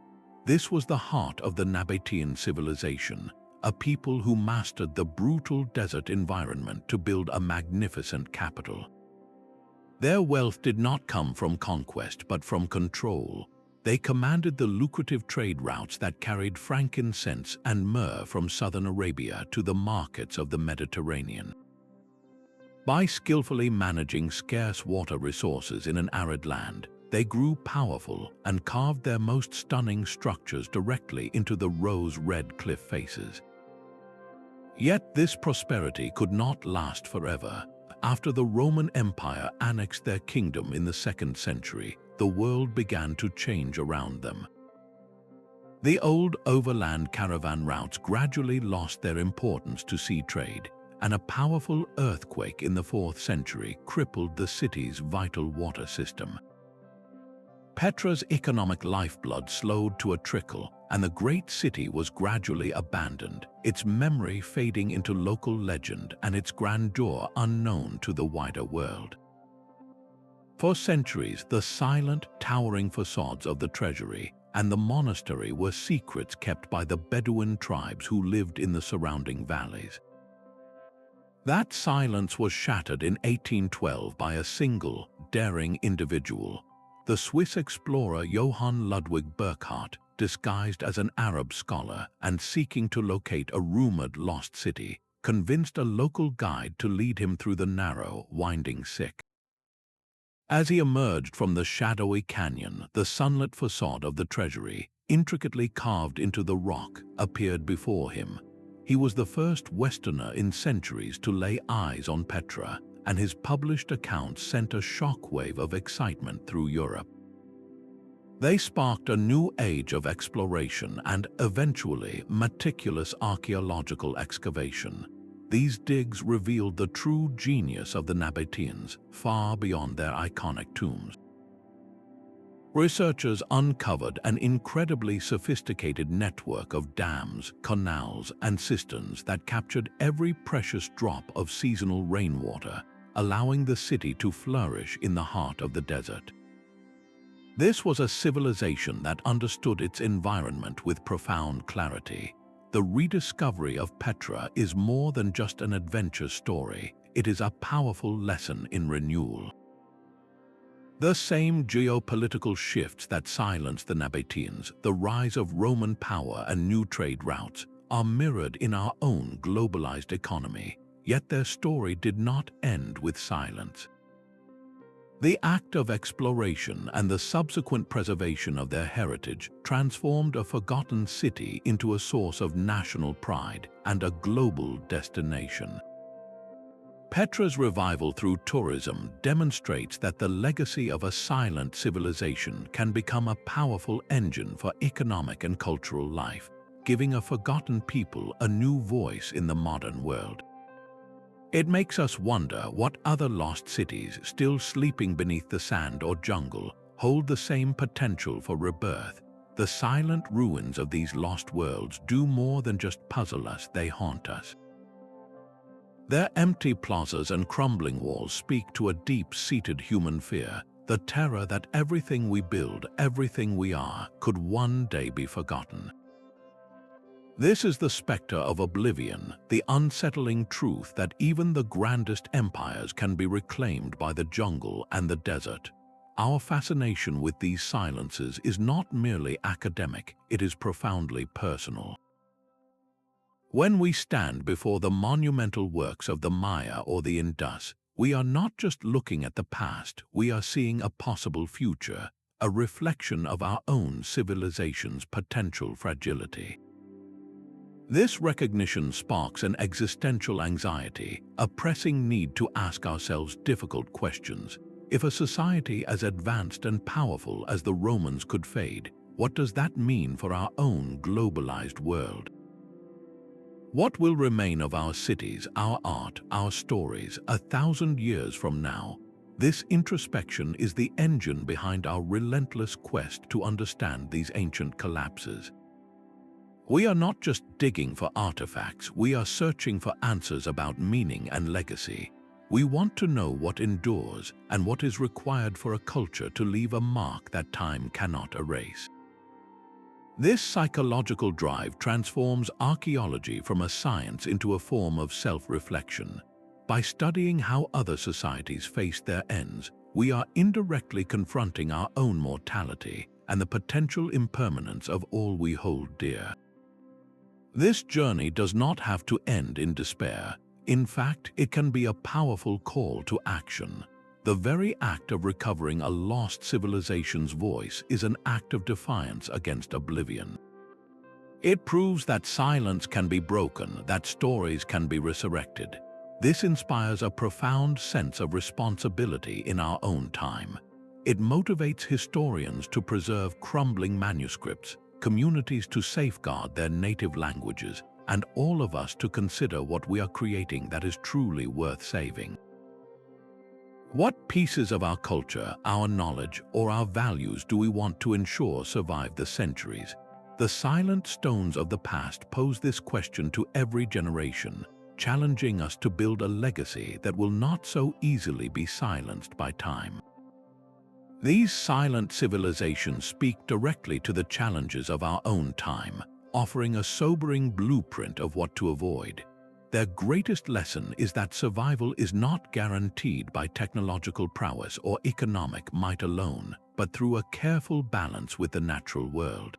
This was the heart of the Nabatean civilization, a people who mastered the brutal desert environment to build a magnificent capital. Their wealth did not come from conquest but from control. They commanded the lucrative trade routes that carried frankincense and myrrh from southern Arabia to the markets of the Mediterranean. By skillfully managing scarce water resources in an arid land, they grew powerful and carved their most stunning structures directly into the rose-red cliff faces. Yet this prosperity could not last forever. After the Roman Empire annexed their kingdom in the 2nd century, the world began to change around them. The old overland caravan routes gradually lost their importance to sea trade, and a powerful earthquake in the 4th century crippled the city's vital water system. Petra's economic lifeblood slowed to a trickle, and the great city was gradually abandoned, its memory fading into local legend and its grandeur unknown to the wider world. For centuries, the silent, towering facades of the treasury and the monastery were secrets kept by the Bedouin tribes who lived in the surrounding valleys. That silence was shattered in 1812 by a single, daring individual, the Swiss explorer Johann Ludwig Burckhardt, disguised as an Arab scholar and seeking to locate a rumored lost city, convinced a local guide to lead him through the narrow, winding Sick. As he emerged from the shadowy canyon, the sunlit facade of the treasury, intricately carved into the rock, appeared before him. He was the first Westerner in centuries to lay eyes on Petra, and his published accounts sent a shockwave of excitement through Europe. They sparked a new age of exploration and, eventually, meticulous archaeological excavation. These digs revealed the true genius of the Nabateans, far beyond their iconic tombs. Researchers uncovered an incredibly sophisticated network of dams, canals, and cisterns that captured every precious drop of seasonal rainwater, allowing the city to flourish in the heart of the desert. This was a civilization that understood its environment with profound clarity. The rediscovery of Petra is more than just an adventure story. It is a powerful lesson in renewal. The same geopolitical shifts that silenced the Nabateans, the rise of Roman power and new trade routes, are mirrored in our own globalized economy, yet their story did not end with silence. The act of exploration and the subsequent preservation of their heritage transformed a forgotten city into a source of national pride and a global destination. Petra's revival through tourism demonstrates that the legacy of a silent civilization can become a powerful engine for economic and cultural life, giving a forgotten people a new voice in the modern world. It makes us wonder what other lost cities still sleeping beneath the sand or jungle hold the same potential for rebirth. The silent ruins of these lost worlds do more than just puzzle us, they haunt us. Their empty plazas and crumbling walls speak to a deep-seated human fear, the terror that everything we build, everything we are, could one day be forgotten. This is the specter of oblivion, the unsettling truth that even the grandest empires can be reclaimed by the jungle and the desert. Our fascination with these silences is not merely academic, it is profoundly personal. When we stand before the monumental works of the Maya or the Indus, we are not just looking at the past, we are seeing a possible future, a reflection of our own civilization's potential fragility. This recognition sparks an existential anxiety, a pressing need to ask ourselves difficult questions. If a society as advanced and powerful as the Romans could fade, what does that mean for our own globalized world? What will remain of our cities, our art, our stories 1,000 years from now? This introspection is the engine behind our relentless quest to understand these ancient collapses. We are not just digging for artifacts, we are searching for answers about meaning and legacy. We want to know what endures and what is required for a culture to leave a mark that time cannot erase. This psychological drive transforms archaeology from a science into a form of self-reflection. By studying how other societies faced their ends, we are indirectly confronting our own mortality and the potential impermanence of all we hold dear. This journey does not have to end in despair. In fact, it can be a powerful call to action. The very act of recovering a lost civilization's voice is an act of defiance against oblivion. It proves that silence can be broken, that stories can be resurrected. This inspires a profound sense of responsibility in our own time. It motivates historians to preserve crumbling manuscripts, communities to safeguard their native languages, and all of us to consider what we are creating that is truly worth saving. What pieces of our culture, our knowledge, or our values do we want to ensure survive the centuries? The silent stones of the past pose this question to every generation, challenging us to build a legacy that will not so easily be silenced by time. These silent civilizations speak directly to the challenges of our own time, offering a sobering blueprint of what to avoid. Their greatest lesson is that survival is not guaranteed by technological prowess or economic might alone, but through a careful balance with the natural world.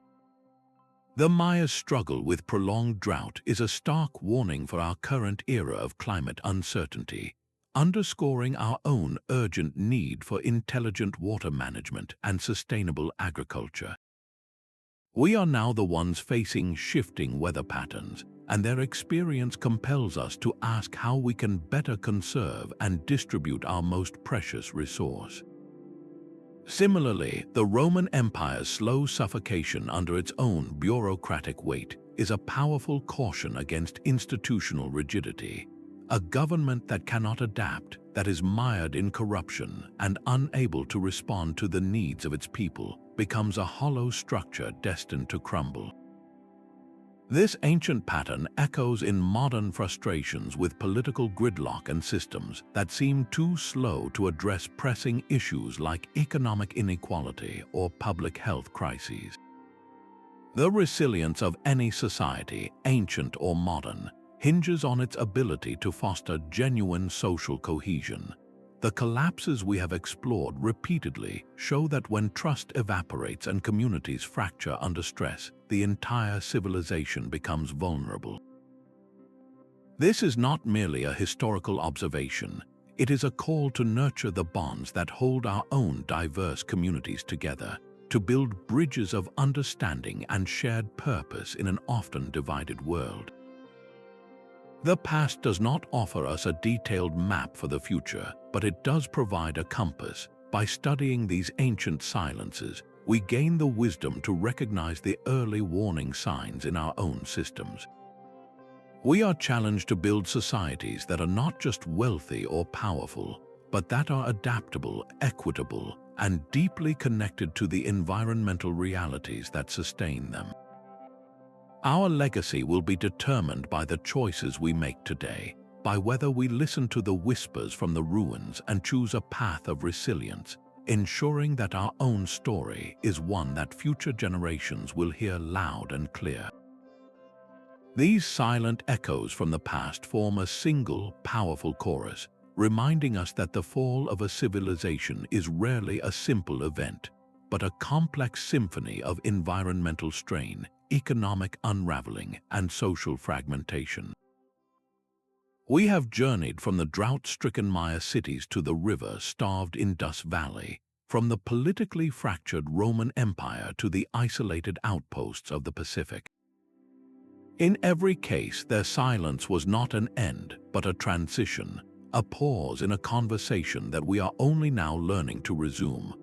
The Maya's struggle with prolonged drought is a stark warning for our current era of climate uncertainty, underscoring our own urgent need for intelligent water management and sustainable agriculture. We are now the ones facing shifting weather patterns, and their experience compels us to ask how we can better conserve and distribute our most precious resource. Similarly, the Roman Empire's slow suffocation under its own bureaucratic weight is a powerful caution against institutional rigidity. A government that cannot adapt, that is mired in corruption and unable to respond to the needs of its people, becomes a hollow structure destined to crumble. This ancient pattern echoes in modern frustrations with political gridlock and systems that seem too slow to address pressing issues like economic inequality or public health crises. The resilience of any society, ancient or modern, hinges on its ability to foster genuine social cohesion. The collapses we have explored repeatedly show that when trust evaporates and communities fracture under stress, the entire civilization becomes vulnerable. This is not merely a historical observation, it is a call to nurture the bonds that hold our own diverse communities together, to build bridges of understanding and shared purpose in an often divided world. The past does not offer us a detailed map for the future, but it does provide a compass. By studying these ancient silences, we gain the wisdom to recognize the early warning signs in our own systems. We are challenged to build societies that are not just wealthy or powerful, but that are adaptable, equitable, and deeply connected to the environmental realities that sustain them. Our legacy will be determined by the choices we make today, by whether we listen to the whispers from the ruins and choose a path of resilience, ensuring that our own story is one that future generations will hear loud and clear. These silent echoes from the past form a single, powerful chorus, reminding us that the fall of a civilization is rarely a simple event, but a complex symphony of environmental strain, economic unraveling, and social fragmentation. We have journeyed from the drought-stricken Maya cities to the river-starved Indus Valley, from the politically fractured Roman Empire to the isolated outposts of the Pacific. In every case, their silence was not an end, but a transition, a pause in a conversation that we are only now learning to resume.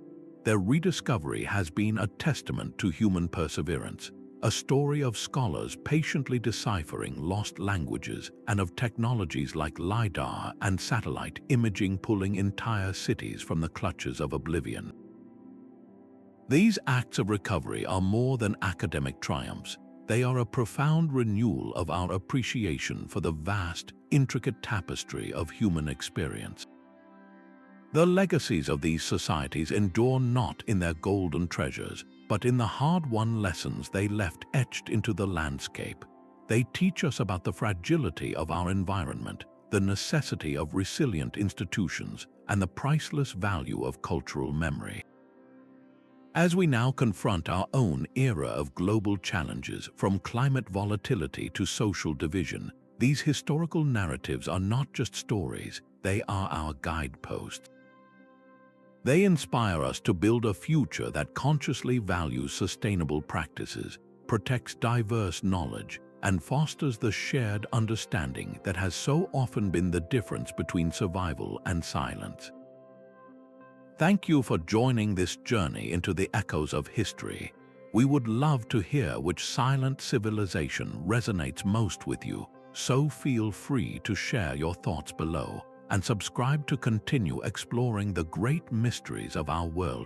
Their rediscovery has been a testament to human perseverance, a story of scholars patiently deciphering lost languages and of technologies like LiDAR and satellite imaging pulling entire cities from the clutches of oblivion. These acts of recovery are more than academic triumphs. They are a profound renewal of our appreciation for the vast, intricate tapestry of human experience. The legacies of these societies endure not in their golden treasures, but in the hard-won lessons they left etched into the landscape. They teach us about the fragility of our environment, the necessity of resilient institutions, and the priceless value of cultural memory. As we now confront our own era of global challenges, from climate volatility to social division, these historical narratives are not just stories, they are our guideposts. They inspire us to build a future that consciously values sustainable practices, protects diverse knowledge, and fosters the shared understanding that has so often been the difference between survival and silence. Thank you for joining this journey into the echoes of history. We would love to hear which silent civilization resonates most with you, so feel free to share your thoughts below and subscribe to continue exploring the great mysteries of our world.